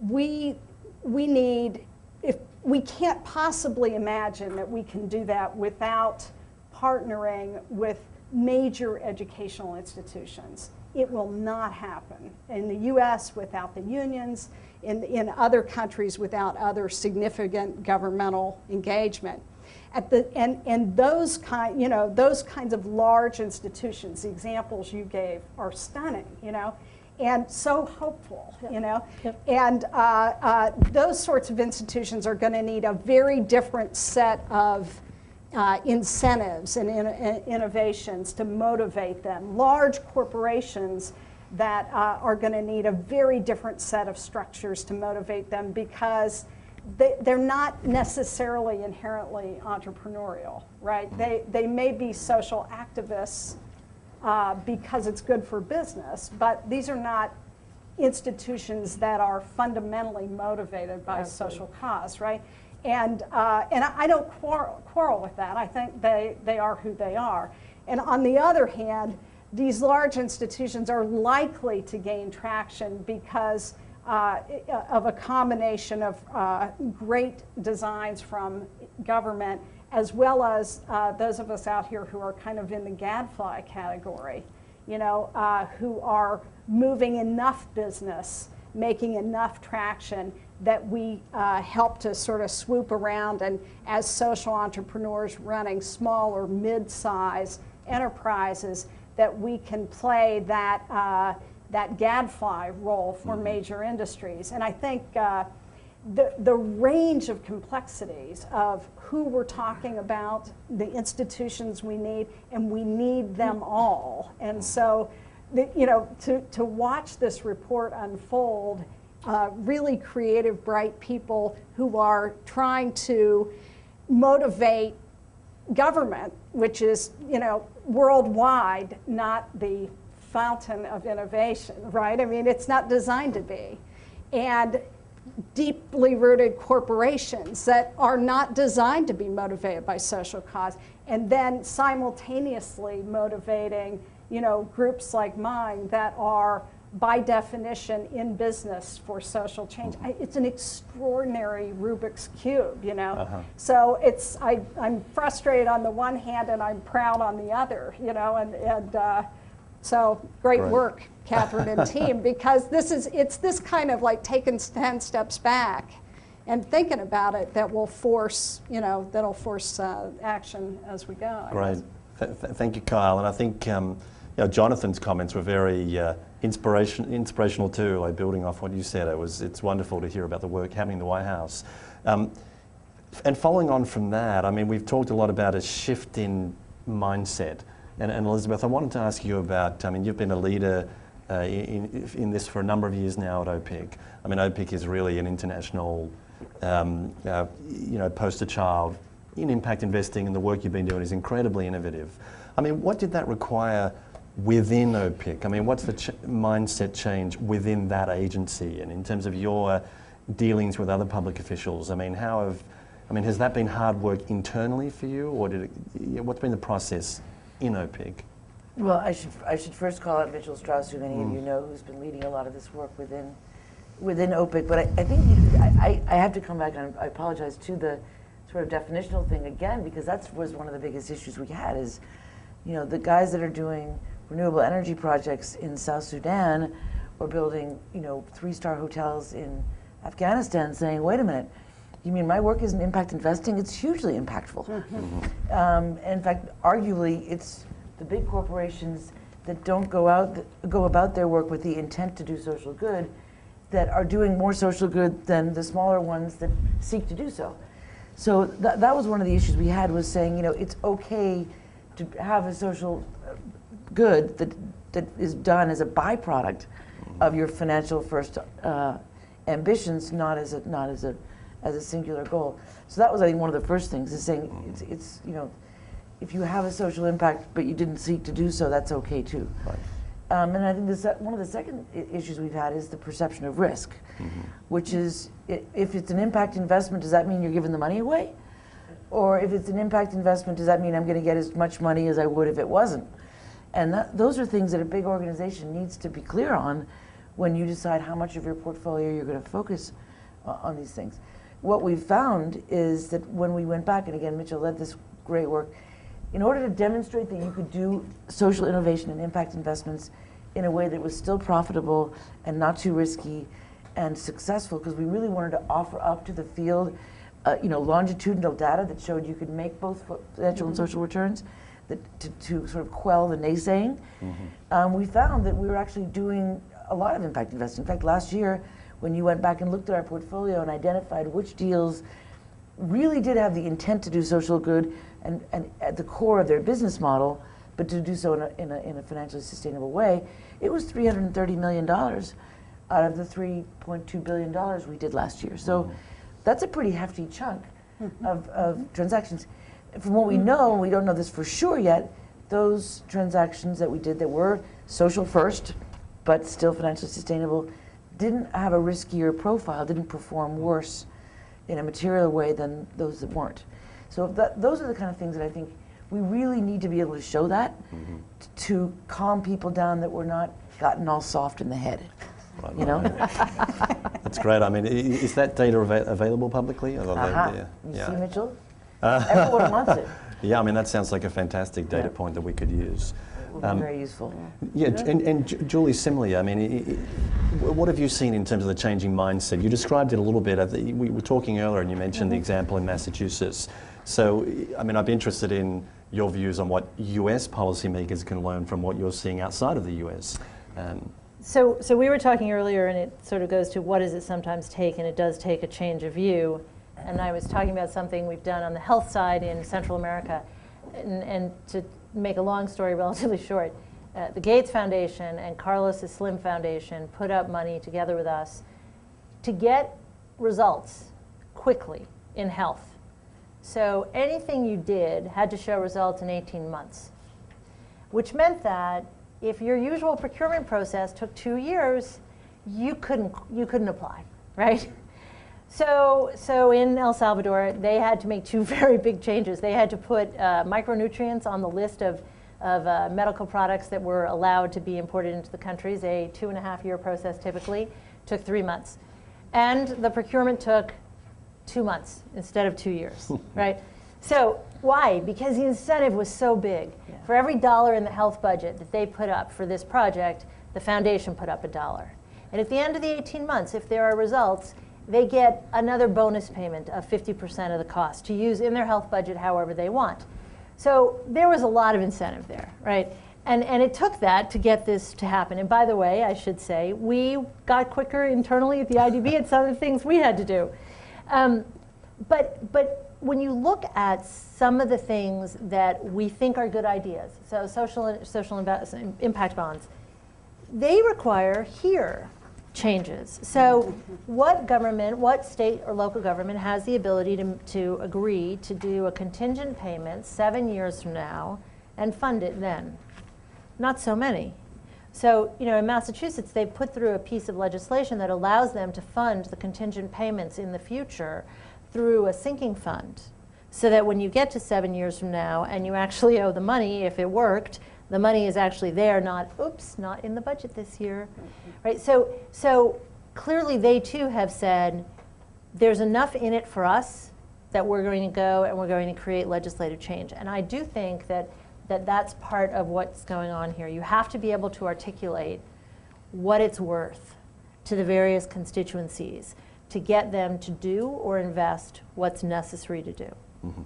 we need, if we can't possibly imagine that we can do that without partnering with major educational institutions. It will not happen in the US without the unions, in other countries without other significant governmental engagement. And those kinds of large institutions, the examples you gave, are stunning, you know, and so hopeful, you know. Yep. And those sorts of institutions are going to need a very different set of incentives and innovations to motivate them. Large corporations that are going to need a very different set of structures to motivate them, because they're not necessarily inherently entrepreneurial, right? They may be social activists because it's good for business, but these are not institutions that are fundamentally motivated by social cause, right? And I don't quarrel with that. I think they are who they are. And on the other hand, these large institutions are likely to gain traction because of a combination of great designs from government, as well as those of us out here who are kind of in the gadfly category, you know, who are moving enough business, making enough traction that we help to sort of swoop around, and as social entrepreneurs running small or mid-size enterprises, that we can play that gadfly role for major industries. And I think the range of complexities of who we're talking about, the institutions we need, and we need them all. And so to watch this report unfold, really creative, bright people who are trying to motivate government, which is, worldwide, not the fountain of innovation, right? I mean, it's not designed to be. And deeply rooted corporations that are not designed to be motivated by social cause, and then simultaneously motivating, groups like mine that are by definition in business for social change. It's an extraordinary Rubik's Cube, So I'm frustrated on the one hand and I'm proud on the other, so great work, Katherine and team, because it's this kind of like taking 10 steps back and thinking about it that will force, that'll force action as we go. Great. Thank you, Kyle. And I think Jonathan's comments were very inspirational too, like building off what you said. It's wonderful to hear about the work happening in the White House. And following on from that, I mean, we've talked a lot about a shift in mindset. And Elizabeth, I wanted to ask you about, you've been a leader in this for a number of years now at OPIC. I mean, OPIC is really an international, poster child in impact investing, and the work you've been doing is incredibly innovative. I mean, what did that require within OPIC? I mean, what's the mindset change within that agency, and in terms of your dealings with other public officials? I mean, has that been hard work internally for you, or what's been the process in OPIC? Well, I should first call out Mitchell Strauss, who many of you know, who's been leading a lot of this work within OPIC. But I think I have to come back, and I apologize to the sort of definitional thing again, because that was one of the biggest issues we had is, the guys that are doing renewable energy projects in South Sudan or building, 3-star hotels in Afghanistan saying, wait a minute, you mean my work isn't impact investing? It's hugely impactful. In fact, arguably, it's the big corporations that don't go about their work with the intent to do social good that are doing more social good than the smaller ones that seek to do so. So that was one of the issues we had, was saying, it's okay to have a social good that is done as a byproduct of your financial first ambitions, not as a singular goal. So that was, I think, one of the first things, is saying it's if you have a social impact but you didn't seek to do so, that's okay too. Right. And I think one of the second issues we've had is the perception of risk, which is, if it's an impact investment, does that mean you're giving the money away? Or if it's an impact investment, does that mean I'm going to get as much money as I would if it wasn't? And those are things that a big organization needs to be clear on when you decide how much of your portfolio you're going to focus on these things. What we've found is that when we went back, and again, Mitchell led this great work, in order to demonstrate that you could do social innovation and impact investments in a way that was still profitable and not too risky and successful, because we really wanted to offer up to the field longitudinal data that showed you could make both financial and social returns, to sort of quell the naysaying. We found that we were actually doing a lot of impact investing. In fact, last year, when you went back and looked at our portfolio and identified which deals really did have the intent to do social good and at the core of their business model, but to do so in a financially sustainable way, it was $330 million out of the $3.2 billion we did last year. So that's a pretty hefty chunk of transactions. From what we know, we don't know this for sure yet, those transactions that we did that were social first, but still financially sustainable, didn't have a riskier profile, didn't perform worse in a material way than those that weren't. So those are the kind of things that I think we really need to be able to show that to calm people down that we're not gotten all soft in the head. That's great. I mean, is that data available publicly? You see, Mitchell? Everyone wants it. Yeah, I mean, that sounds like a fantastic data point that we could use. It would be very useful. Yeah, and Julie, similarly, I mean, what have you seen in terms of the changing mindset? You described it a little bit. We were talking earlier, and you mentioned the example in Massachusetts. So, I mean, I'd be interested in your views on what US policymakers can learn from what you're seeing outside of the US. So we were talking earlier, and it sort of goes to what does it sometimes take, and it does take a change of view. And I was talking about something we've done on the health side in Central America. And to make a long story relatively short, the Gates Foundation and Carlos's Slim Foundation put up money together with us to get results quickly in health. So anything you did had to show results in 18 months, which meant that if your usual procurement process took 2 years, you couldn't apply, right? So in El Salvador, they had to make 2 very big changes. They had to put micronutrients on the list of medical products that were allowed to be imported into the countries. A 2.5-year process typically took 3 months. And the procurement took 2 months instead of 2 years, right? So why? Because the incentive was so big. Yeah. For every $1 in the health budget that they put up for this project, the foundation put up $1. And at the end of the 18 months, if there are results, they get another bonus payment of 50% of the cost to use in their health budget however they want. So there was a lot of incentive there, right? And it took that to get this to happen. And by the way, I should say, we got quicker internally at the IDB at some of the things we had to do. But when you look at some of the things that we think are good ideas, so social impact bonds, they require changes. So what state or local government has the ability to agree to do a contingent payment 7 years from now and fund it then? Not so many. So, in Massachusetts, they've put through a piece of legislation that allows them to fund the contingent payments in the future through a sinking fund, so that when you get to 7 years from now and you actually owe the money, if it worked, the money is actually there, not in the budget this year, right? So clearly they too have said, there's enough in it for us that we're going to go and we're going to create legislative change. And I do think that's part of what's going on here. You have to be able to articulate what it's worth to the various constituencies to get them to do or invest what's necessary to do. Mm-hmm.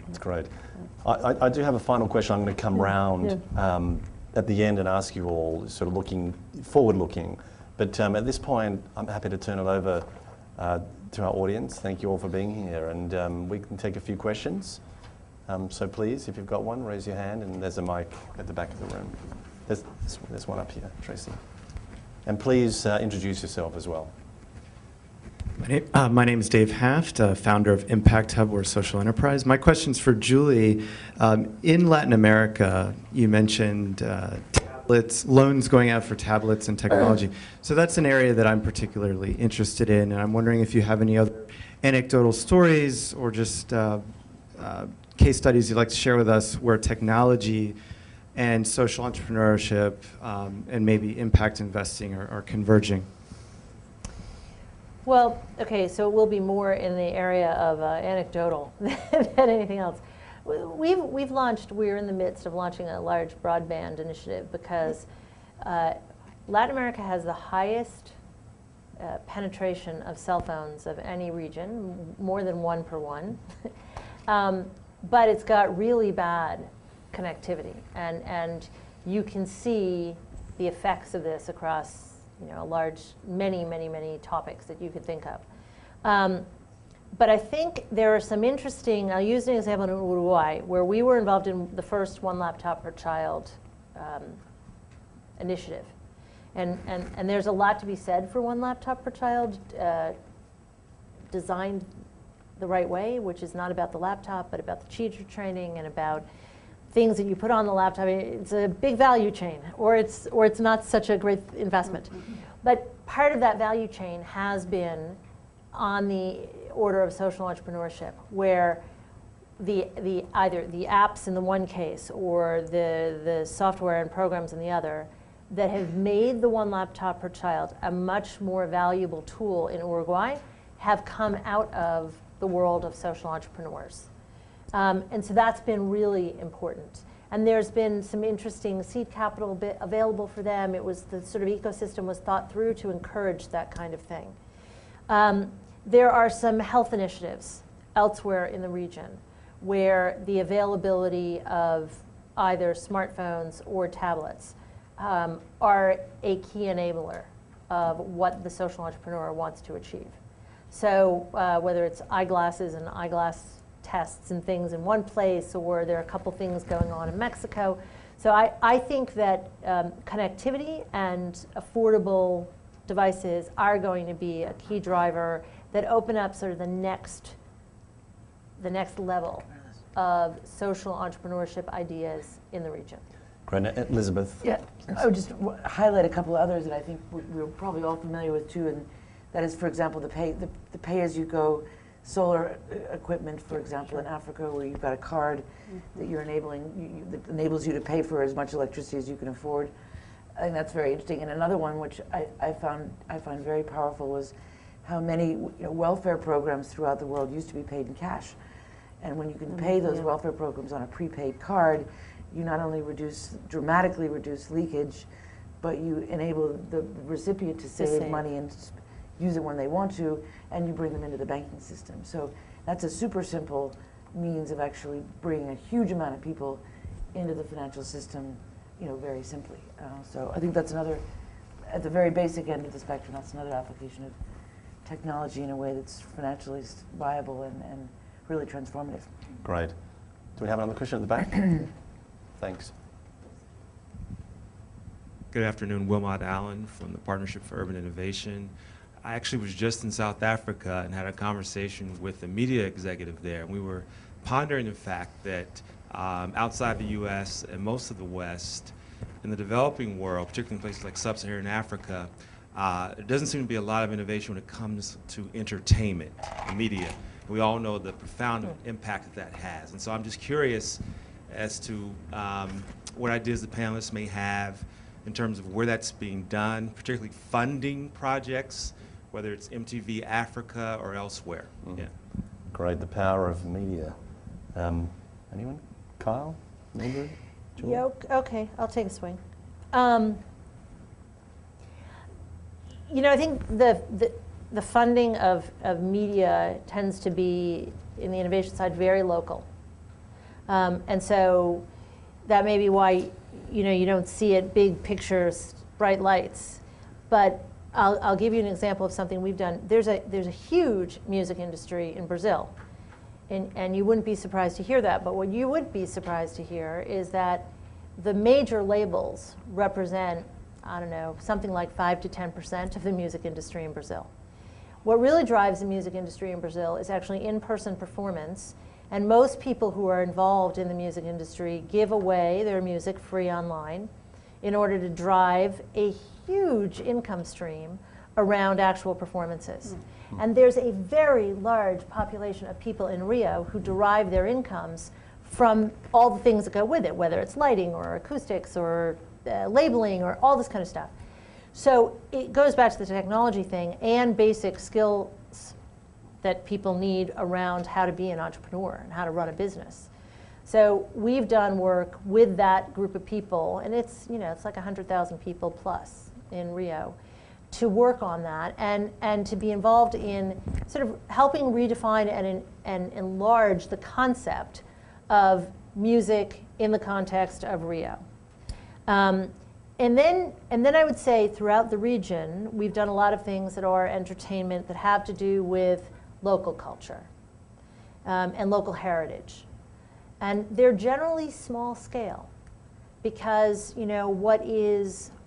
That's great. I do have a final question. I'm going to come round at the end and ask you all, sort of forward-looking. But at this point, I'm happy to turn it over to our audience. Thank you all for being here. And we can take a few questions. So please, if you've got one, raise your hand. And there's a mic at the back of the room. There's one up here, Tracy. And please introduce yourself as well. My name is Dave Haft, founder of Impact Hub. We're a social enterprise. My question's for Julie. In Latin America, you mentioned tablets, loans going out for tablets and technology. So that's an area that I'm particularly interested in, and I'm wondering if you have any other anecdotal stories or just case studies you'd like to share with us where technology and social entrepreneurship and maybe impact investing are converging. Well, okay, so it will be more in the area of anecdotal than anything else. We're in the midst of launching a large broadband initiative because Latin America has the highest penetration of cell phones of any region, more than 1 per 1. But it's got really bad connectivity. And you can see the effects of this across a large, many topics that you could think of. But I think there are some interesting, I'll use an example in Uruguay, where we were involved in the first 1 laptop per child initiative. And there's a lot to be said for 1 laptop per child designed the right way, which is not about the laptop, but about the teacher training and about things that you put on the laptop. It's a big value chain, or it's not such a great investment. But part of that value chain has been on the order of social entrepreneurship, where either the apps in the one case or the software and programs in the other that have made the 1 laptop per child a much more valuable tool in Uruguay have come out of the world of social entrepreneurs. And so that's been really important. And there's been some interesting seed capital available for them. It was the sort of ecosystem was thought through to encourage that kind of thing. There are some health initiatives elsewhere in the region where the availability of either smartphones or tablets are a key enabler of what the social entrepreneur wants to achieve. So whether it's eyeglasses and eyeglass tests and things in one place, or there are a couple things going on in Mexico. So I think that connectivity and affordable devices are going to be a key driver that open up sort of the next level of social entrepreneurship ideas in the region. Great. Elizabeth? Yeah, I would just highlight a couple of others that I think we're probably all familiar with too, and that is, for example, the pay-as-you-go solar equipment, for example, in Africa, where you've got a card that you're enabling, that enables you to pay for as much electricity as you can afford. I think that's very interesting. And another one which I find very powerful was how many welfare programs throughout the world used to be paid in cash. And when you can pay those welfare programs on a prepaid card, you not only dramatically reduce leakage, but you enable the recipient to save money and use it when they want to, and you bring them into the banking system. So that's a super simple means of actually bringing a huge amount of people into the financial system, very simply. So I think that's another, at the very basic end of the spectrum, that's another application of technology in a way that's financially viable and really transformative. Great. Do we have another question at the back? Thanks. Good afternoon, Wilmot Allen from the Partnership for Urban Innovation. I actually was just in South Africa and had a conversation with a media executive there. And we were pondering the fact that outside the US and most of the West, in the developing world, particularly in places like sub-Saharan Africa, there doesn't seem to be a lot of innovation when it comes to entertainment and media. We all know the profound impact that has. And so I'm just curious as to what ideas the panelists may have in terms of where that's being done, particularly funding projects, whether it's MTV Africa or elsewhere. Yeah. Great, the power of media. Anyone? Kyle? Mildred? Yeah, okay, I'll take a swing. I think the funding of media tends to be, in the innovation side, very local. And so that may be why you don't see it big pictures, bright lights. But I'll give you an example of something we've done. There's a huge music industry in Brazil. And you wouldn't be surprised to hear that. But what you would be surprised to hear is that the major labels represent, I don't know, something like 5 to 10% of the music industry in Brazil. What really drives the music industry in Brazil is actually in-person performance. And most people who are involved in the music industry give away their music free online in order to drive a huge income stream around actual performances. And there's a very large population of people in Rio who derive their incomes from all the things that go with it, whether it's lighting or acoustics or labeling or all this kind of stuff. So it goes back to the technology thing and basic skills that people need around how to be an entrepreneur and how to run a business. So we've done work with that group of people, and it's like 100,000 people plus in Rio, to work on that and to be involved in sort of helping redefine and enlarge the concept of music in the context of Rio. And then I would say throughout the region, we've done a lot of things that are entertainment that have to do with local culture and local heritage. And they're generally small scale because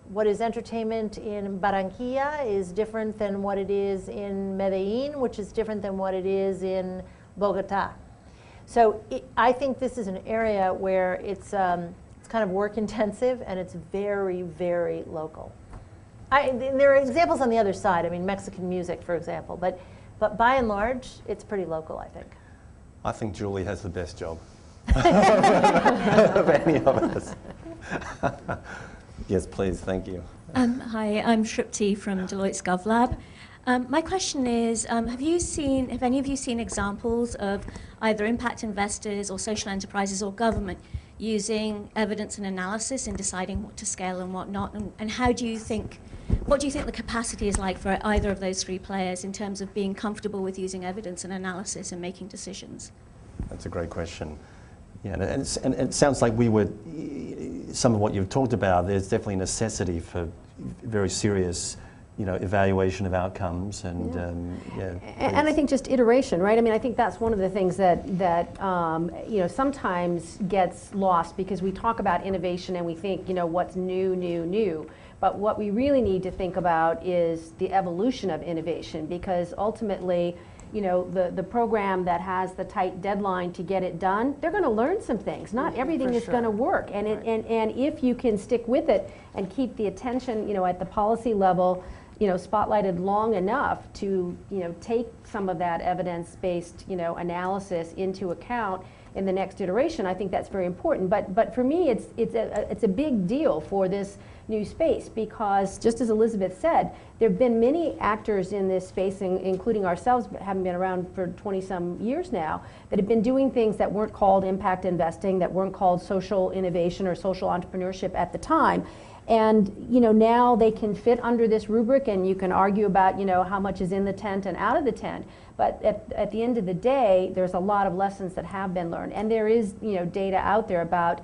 what is entertainment in Barranquilla is different than what it is in Medellin, which is different than what it is in Bogota. So I think this is an area where it's kind of work intensive and it's very, very local. There are examples on the other side. I mean, Mexican music, for example, but by and large, it's pretty local, I think. I think Julie has the best job of any of us. Yes, please, thank you. Hi, I'm Shripti from Deloitte's GovLab. My question is, have any of you seen examples of either impact investors or social enterprises or government using evidence and analysis in deciding what to scale and what not? And what do you think the capacity is like for either of those three players in terms of being comfortable with using evidence and analysis and making decisions? That's a great question. Yeah, and it sounds like some of what you've talked about, there's definitely necessity for very serious evaluation of outcomes and And I think just iteration, right? I mean, I think that's one of the things that sometimes gets lost because we talk about innovation and we think, what's new. But what we really need to think about is the evolution of innovation, because ultimately, the program that has the tight deadline to get it done, they're going to learn some things. Not everything is going to work. And and if you can stick with it and keep the attention, at the policy level, spotlighted long enough to, take some of that evidence-based, analysis into account in the next iteration, I think that's very important. But for me, it's a big deal for this new space, because just as Elizabeth said, there have been many actors in this space, including ourselves, but haven't been around for 20-some years now, that have been doing things that weren't called impact investing, that weren't called social innovation or social entrepreneurship at the time. And now they can fit under this rubric, and you can argue about how much is in the tent and out of the tent. But at the end of the day, there's a lot of lessons that have been learned, and there is data out there about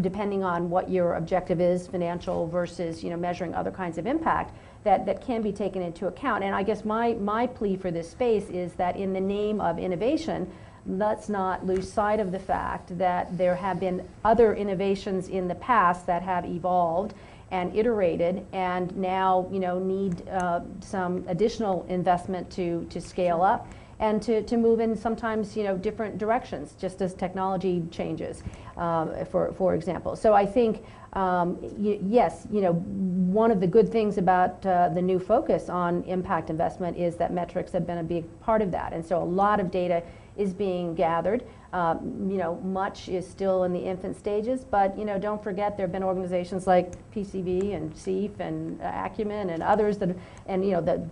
depending on what your objective is, financial versus measuring other kinds of impact, that can be taken into account. And I guess my plea for this space is that in the name of innovation, let's not lose sight of the fact that there have been other innovations in the past that have evolved and iterated, and now need some additional investment to scale up and to move in sometimes different directions, just as technology changes, for example. So I think yes, one of the good things about the new focus on impact investment is that metrics have been a big part of that, and so a lot of data is being gathered. Much is still in the infant stages, but don't forget there have been organizations like PCV and CEEF and Acumen and others that, and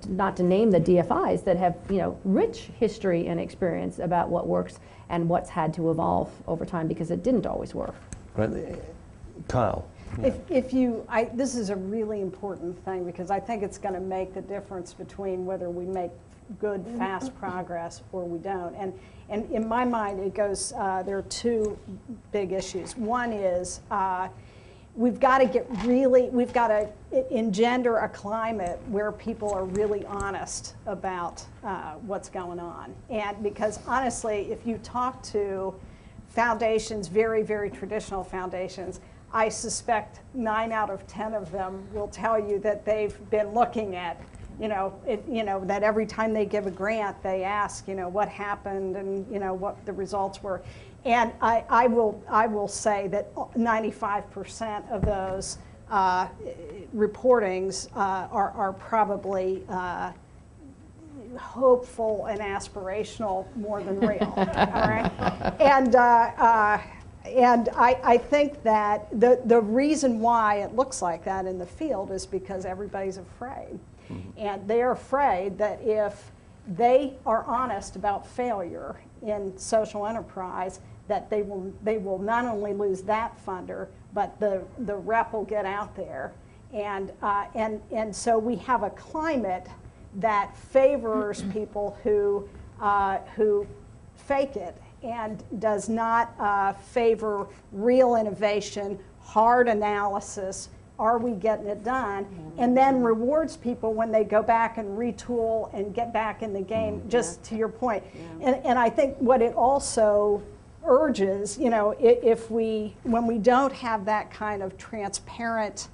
not to name the DFIs, that have rich history and experience about what works and what's had to evolve over time because it didn't always work. Right. Kyle. Yeah. This is a really important thing, because I think it's going to make the difference between whether we make good, fast progress or we don't. And in my mind, it goes, there are two big issues. One is we've got to engender a climate where people are really honest about what's going on. And because honestly, if you talk to foundations, very, very traditional foundations, I suspect 9 out of 10 of them will tell you that they've been looking at that every time they give a grant, they ask, what happened and, what the results were. And I will say that 95% of those reportings are probably hopeful and aspirational more than real. All right? And I think that the reason why it looks like that in the field is because everybody's afraid. And they're afraid that if they are honest about failure in social enterprise, that they will not only lose that funder, but the rep will get out there. And so we have a climate that favors people who fake it and does not favor real innovation, hard analysis. Are we getting it done? And then rewards people when they go back and retool and get back in the game, just to your point. And I think what it also urges, when we don't have that kind of transparent,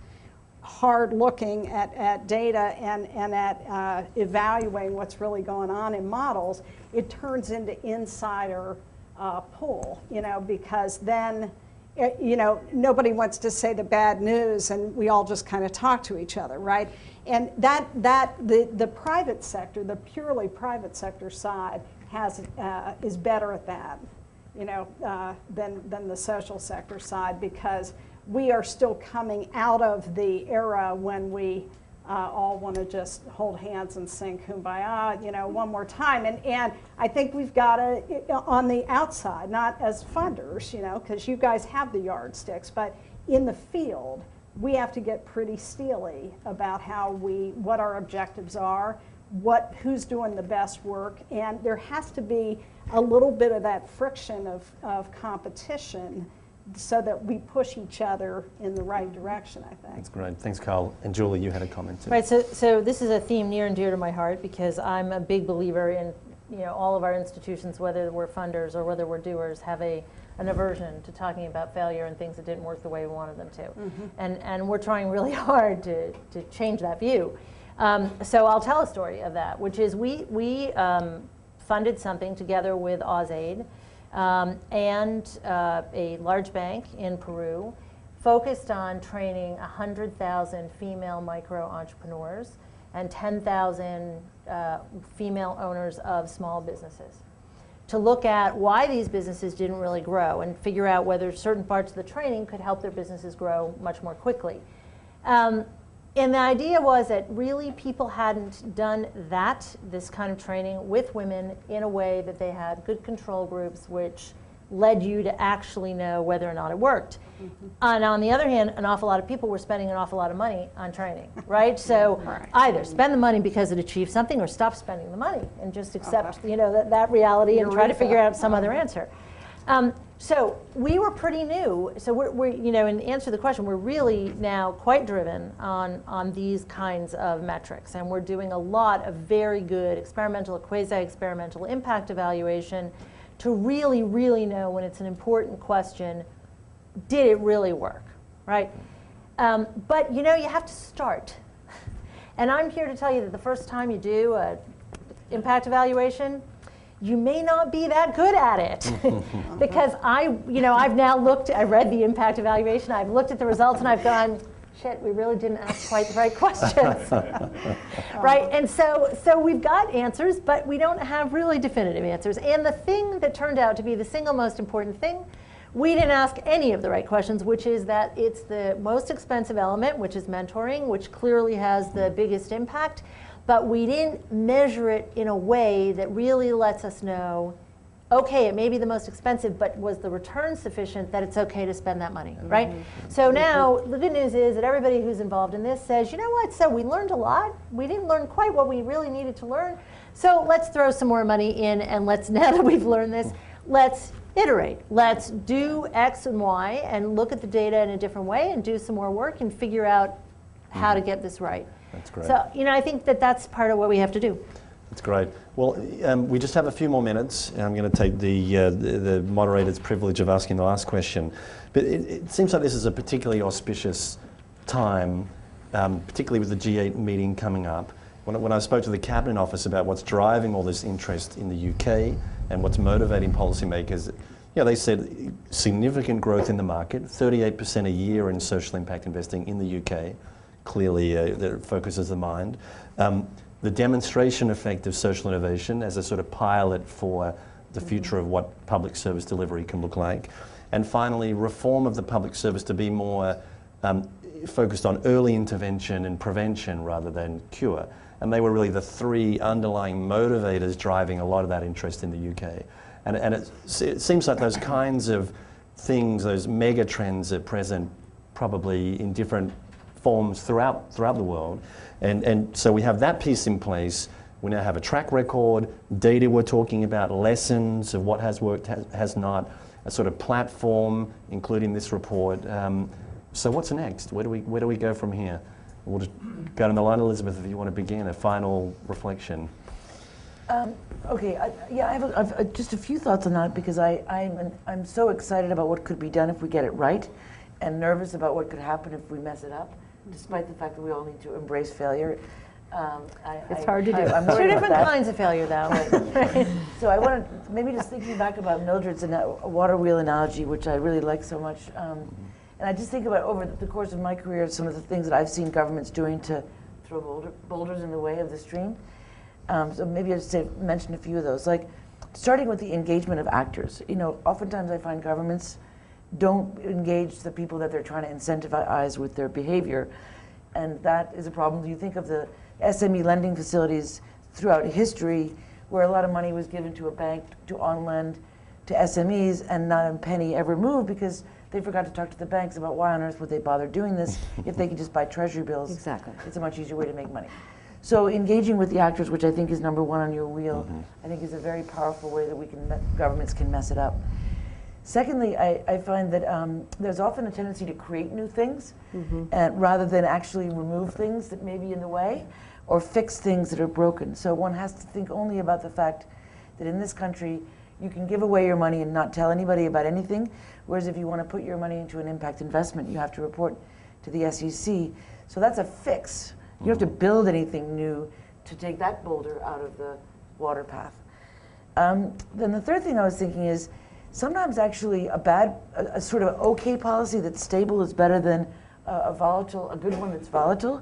hard looking at data and at evaluating what's really going on in models, it turns into insider pull, because then nobody wants to say the bad news, and we all just kind of talk to each other, right? And the private sector, the purely private sector side, is better at that, than the social sector side, because we are still coming out of the era when we all want to just hold hands and sing Kumbaya, one more time. And I think we've got to, on the outside, not as funders, because you guys have the yardsticks, but in the field, we have to get pretty steely about what our objectives are, who's doing the best work, and there has to be a little bit of that friction of competition so that we push each other in the right direction, I think. That's great. Thanks, Carl. And Julie, you had a comment too. Right, so this is a theme near and dear to my heart because I'm a big believer in, all of our institutions, whether we're funders or whether we're doers, have an aversion to talking about failure and things that didn't work the way we wanted them to. And we're trying really hard to change that view. So I'll tell a story of that, which is we funded something together with AusAid and a large bank in Peru focused on training 100,000 female micro entrepreneurs and 10,000 female owners of small businesses to look at why these businesses didn't really grow and figure out whether certain parts of the training could help their businesses grow much more quickly. And the idea was that really people hadn't done this kind of training with women in a way that they had good control groups, which led you to actually know whether or not it worked. And on the other hand, an awful lot of people were spending an awful lot of money on training, right? So either spend the money because it achieved something or stop spending the money and just accept that reality and try to figure out some other answer. So we were pretty new. So we're in answer to the question, we're really now quite driven on these kinds of metrics. And we're doing a lot of very good experimental, quasi-experimental impact evaluation to really, really know when it's an important question, did it really work, right? But you have to start. And I'm here to tell you that the first time you do an impact evaluation, you may not be that good at it. Because I've now I read the impact evaluation, I've looked at the results and I've gone, shit, we really didn't ask quite the right questions. Right, and so we've got answers, but we don't have really definitive answers. And the thing that turned out to be the single most important thing, we didn't ask any of the right questions, which is that it's the most expensive element, which is mentoring, which clearly has the biggest impact. But we didn't measure it in a way that really lets us know, okay, it may be the most expensive, but was the return sufficient that it's okay to spend that money, right? So now the good news is that everybody who's involved in this says, you know what, so we learned a lot. We didn't learn quite what we really needed to learn. So let's throw some more money in and let's, now that we've learned this, let's iterate. Let's do X and Y and look at the data in a different way and do some more work and figure out how to get this right. That's great. So, I think that that's part of what we have to do. That's great. Well, we just have a few more minutes. And I'm going to take the moderator's privilege of asking the last question. But it seems like this is a particularly auspicious time, particularly with the G8 meeting coming up. When I spoke to the Cabinet Office about what's driving all this interest in the UK and what's motivating policymakers, they said significant growth in the market, 38% a year in social impact investing in the UK. Clearly, that focuses the mind. The demonstration effect of social innovation as a sort of pilot for the future of what public service delivery can look like. And finally, reform of the public service to be more focused on early intervention and prevention rather than cure. And they were really the three underlying motivators driving a lot of that interest in the UK. And it seems like those kinds of things, those mega trends are present probably in different forms throughout the world. And so we have that piece in place. We now have a track record, data we're talking about, lessons of what has worked, has not, a sort of platform, including this report. So what's next? Where do we go from here? We'll just go down the line, Elizabeth, if you want to begin, a final reflection. Okay, I have just a few thoughts on that because I'm so excited about what could be done if we get it right and nervous about what could happen if we mess it up, despite the fact that we all need to embrace failure. It's hard to do. I'm Two worried about different that. kinds of failure, though. So I want to, maybe just thinking back about Mildred's water wheel analogy, which I really like so much. And I just think about over the course of my career, some of the things that I've seen governments doing to throw boulders in the way of the stream. So maybe I'll just mention a few of those. Like starting with the engagement of actors. Oftentimes I find governments don't engage the people that they're trying to incentivize with their behavior. And that is a problem. You think of the SME lending facilities throughout history where a lot of money was given to a bank to on-lend to SMEs and not a penny ever moved because they forgot to talk to the banks about why on earth would they bother doing this if they could just buy treasury bills. Exactly. It's a much easier way to make money. So engaging with the actors, which I think is number one on your wheel, I think is a very powerful way that governments can mess it up. Secondly, I find that there's often a tendency to create new things and rather than actually remove things that may be in the way or fix things that are broken. So one has to think only about the fact that in this country, you can give away your money and not tell anybody about anything, whereas if you want to put your money into an impact investment, you have to report to the SEC. So that's a fix. You don't have to build anything new to take that boulder out of the water path. Then the third thing I was thinking is, sometimes actually a sort of okay policy that's stable is better than a good one that's volatile.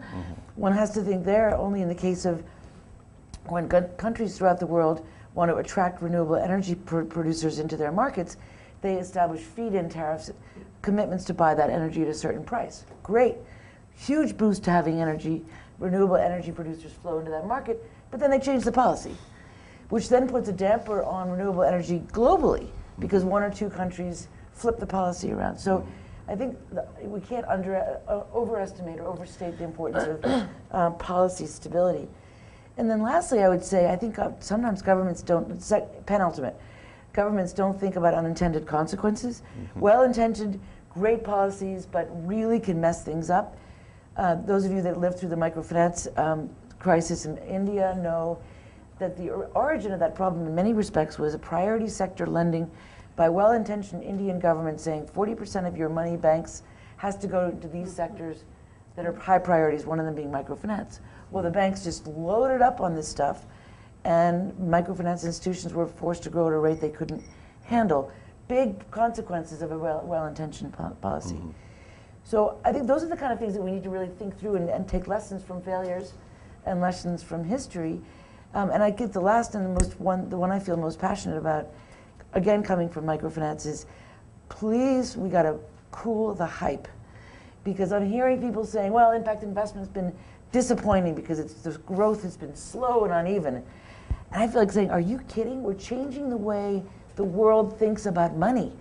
One has to think there only in the case of when countries throughout the world want to attract renewable energy producers into their markets, they establish feed-in tariffs, commitments to buy that energy at a certain price. Great, huge boost to having renewable energy producers flow into that market, but then they change the policy, which then puts a damper on renewable energy globally, because one or two countries flip the policy around. So I think we can't overestimate or overstate the importance of policy stability. And then lastly, I would say, I think sometimes governments don't, penultimate, governments don't think about unintended consequences. Well-intentioned, great policies, but really can mess things up. Those of you that lived through the microfinance crisis in India know that the origin of that problem in many respects was a priority sector lending by well-intentioned Indian government saying 40% of your money, banks, has to go to these sectors that are high priorities, one of them being microfinance. Well, the banks just loaded up on this stuff, and microfinance institutions were forced to grow at a rate they couldn't handle. Big consequences of a well-intentioned policy. So I think those are the kind of things that we need to really think through and take lessons from failures and lessons from history. And I get the last and the one I feel most passionate about, again coming from microfinance, is please, we got to cool the hype. Because I'm hearing people saying, well, impact investment's been disappointing because the growth has been slow and uneven. And I feel like saying, are you kidding? We're changing the way the world thinks about money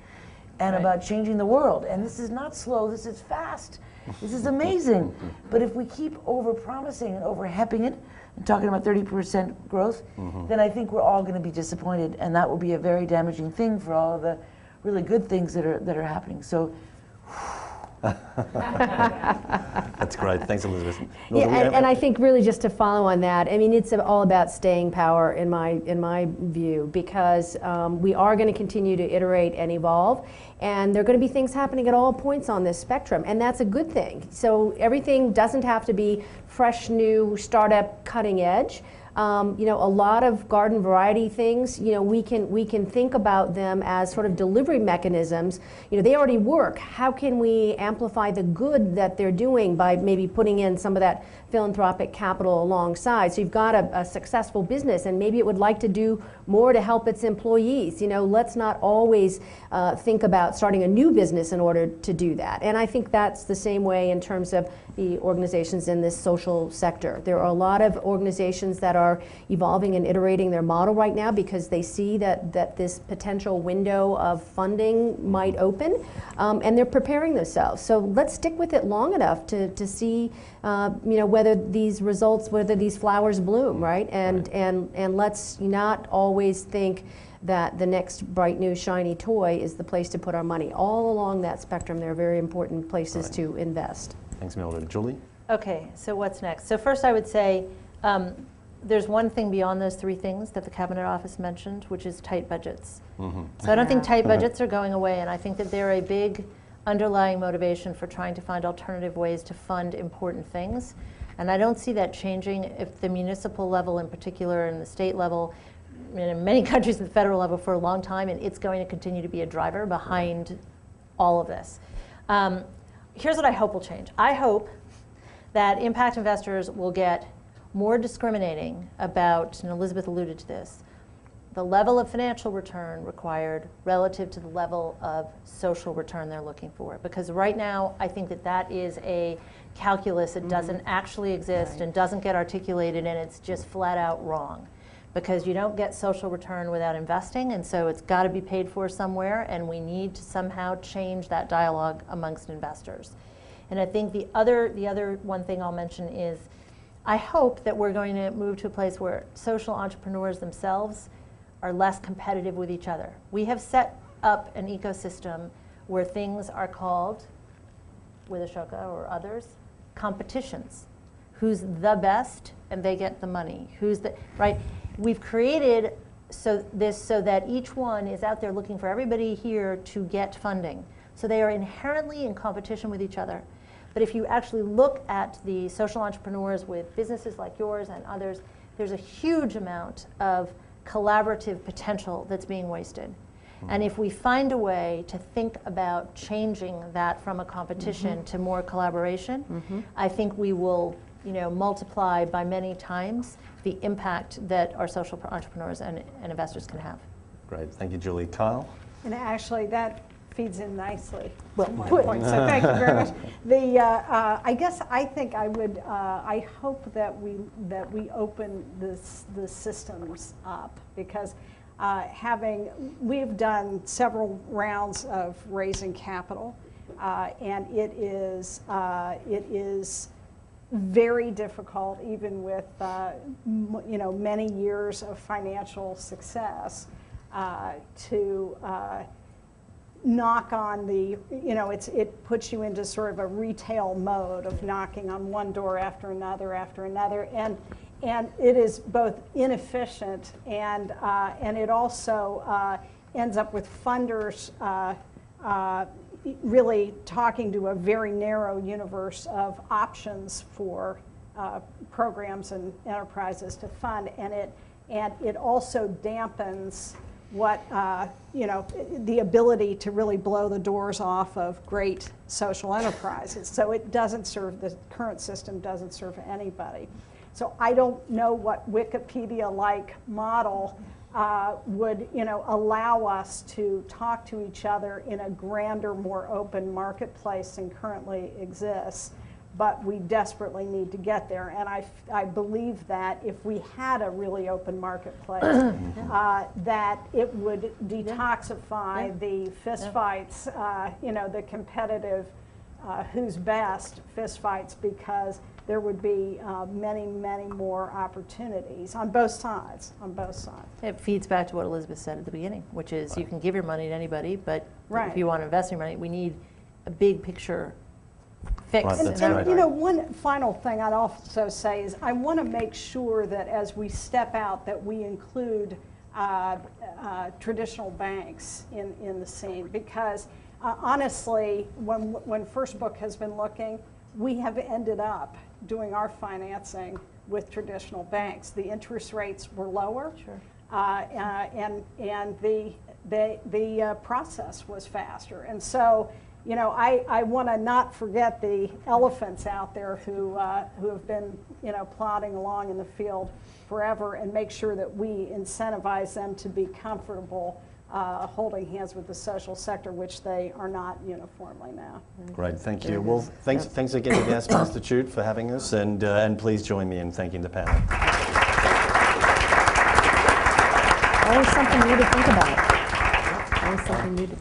and about changing the world. And this is not slow, this is fast. This is amazing. But if we keep over-promising and over-hepping it and talking about 30% growth, then I think we're all going to be disappointed. And that will be a very damaging thing for all of the really good things that are happening. So. That's great. Thanks, Elizabeth. Yeah, and I think really just to follow on that, I mean, it's all about staying power in my view, because we are going to continue to iterate and evolve, and there are going to be things happening at all points on this spectrum, and that's a good thing. So everything doesn't have to be fresh, new, startup, cutting edge. You know, a lot of garden variety things, you know, we can think about them as sort of delivery mechanisms. You know, they already work. How can we amplify the good that they're doing by maybe putting in some of that philanthropic capital alongside? So you've got a successful business, and maybe it would like to do more to help its employees. You know, let's not always think about starting a new business in order to do that. And I think that's the same way in terms of the organizations in this social sector. There are a lot of organizations that are evolving and iterating their model right now because they see that this potential window of funding might open, and they're preparing themselves. So let's stick with it long enough to see you know, whether these flowers bloom, right? And let's not always think that the next bright new shiny toy is the place to put our money. All along that spectrum, there are very important places to invest. Thanks, Mildred. Julie? Okay, so what's next? So first I would say there's one thing beyond those three things that the Cabinet Office mentioned, which is tight budgets. So I don't think tight budgets are going away, and I think that they're a big underlying motivation for trying to find alternative ways to fund important things. And I don't see that changing if the municipal level in particular and the state level, in many countries at the federal level for a long time, and it's going to continue to be a driver behind all of this. Here's what I hope will change. I hope that impact investors will get more discriminating about, and Elizabeth alluded to this, the level of financial return required relative to the level of social return they're looking for. Because right now, I think that is a calculus that doesn't actually exist and doesn't get articulated, and it's just flat out wrong. Because you don't get social return without investing, and so it's got to be paid for somewhere, and we need to somehow change that dialogue amongst investors. And I think the other one thing I'll mention is I hope that we're going to move to a place where social entrepreneurs themselves are less competitive with each other. We have set up an ecosystem where things are called, with Ashoka or others, competitions. Who's the best, and they get the money. Who's the, right? We've created so that each one is out there looking for everybody here to get funding. So they are inherently in competition with each other. But if you actually look at the social entrepreneurs with businesses like yours and others, there's a huge amount of collaborative potential that's being wasted. And if we find a way to think about changing that from a competition to more collaboration, I think we will, multiply by many times the impact that our social entrepreneurs and investors can have. Great, thank you, Julie. Kyle? And actually, that feeds in nicely to my point, so thank you very much. I guess I think I would, I hope that we open the systems up, because we've done several rounds of raising capital, and it is very difficult, even with many years of financial success, to knock on the, it puts you into sort of a retail mode of knocking on one door after another, and it is both inefficient and it also ends up with funders really talking to a very narrow universe of options for programs and enterprises to fund, and it also dampens what the ability to really blow the doors off of great social enterprises. So it doesn't serve, the current system doesn't serve anybody. So I don't know what Wikipedia-like model would allow us to talk to each other in a grander, more open marketplace than currently exists. But we desperately need to get there. And I believe that if we had a really open marketplace, that it would detoxify the fistfights, the competitive who's best fistfights, because there would be many, many more opportunities on both sides, It feeds back to what Elizabeth said at the beginning, which is you can give your money to anybody, but if you want to invest your money, we need a big picture fix. Right, and one final thing I'd also say is I want to make sure that as we step out that we include traditional banks in the scene, because honestly, when First Book has been looking, we have ended up doing our financing with traditional banks. The interest rates were lower, and the process was faster. And so, I want to not forget the elephants out there who have been, plodding along in the field forever, and make sure that we incentivize them to be comfortable holding hands with the social sector, which they are not uniformly now. Great, thank you. Well, thanks again to the Aspen Institute for having us, and please join me in thanking the panel. Always something new to think about. Always something new to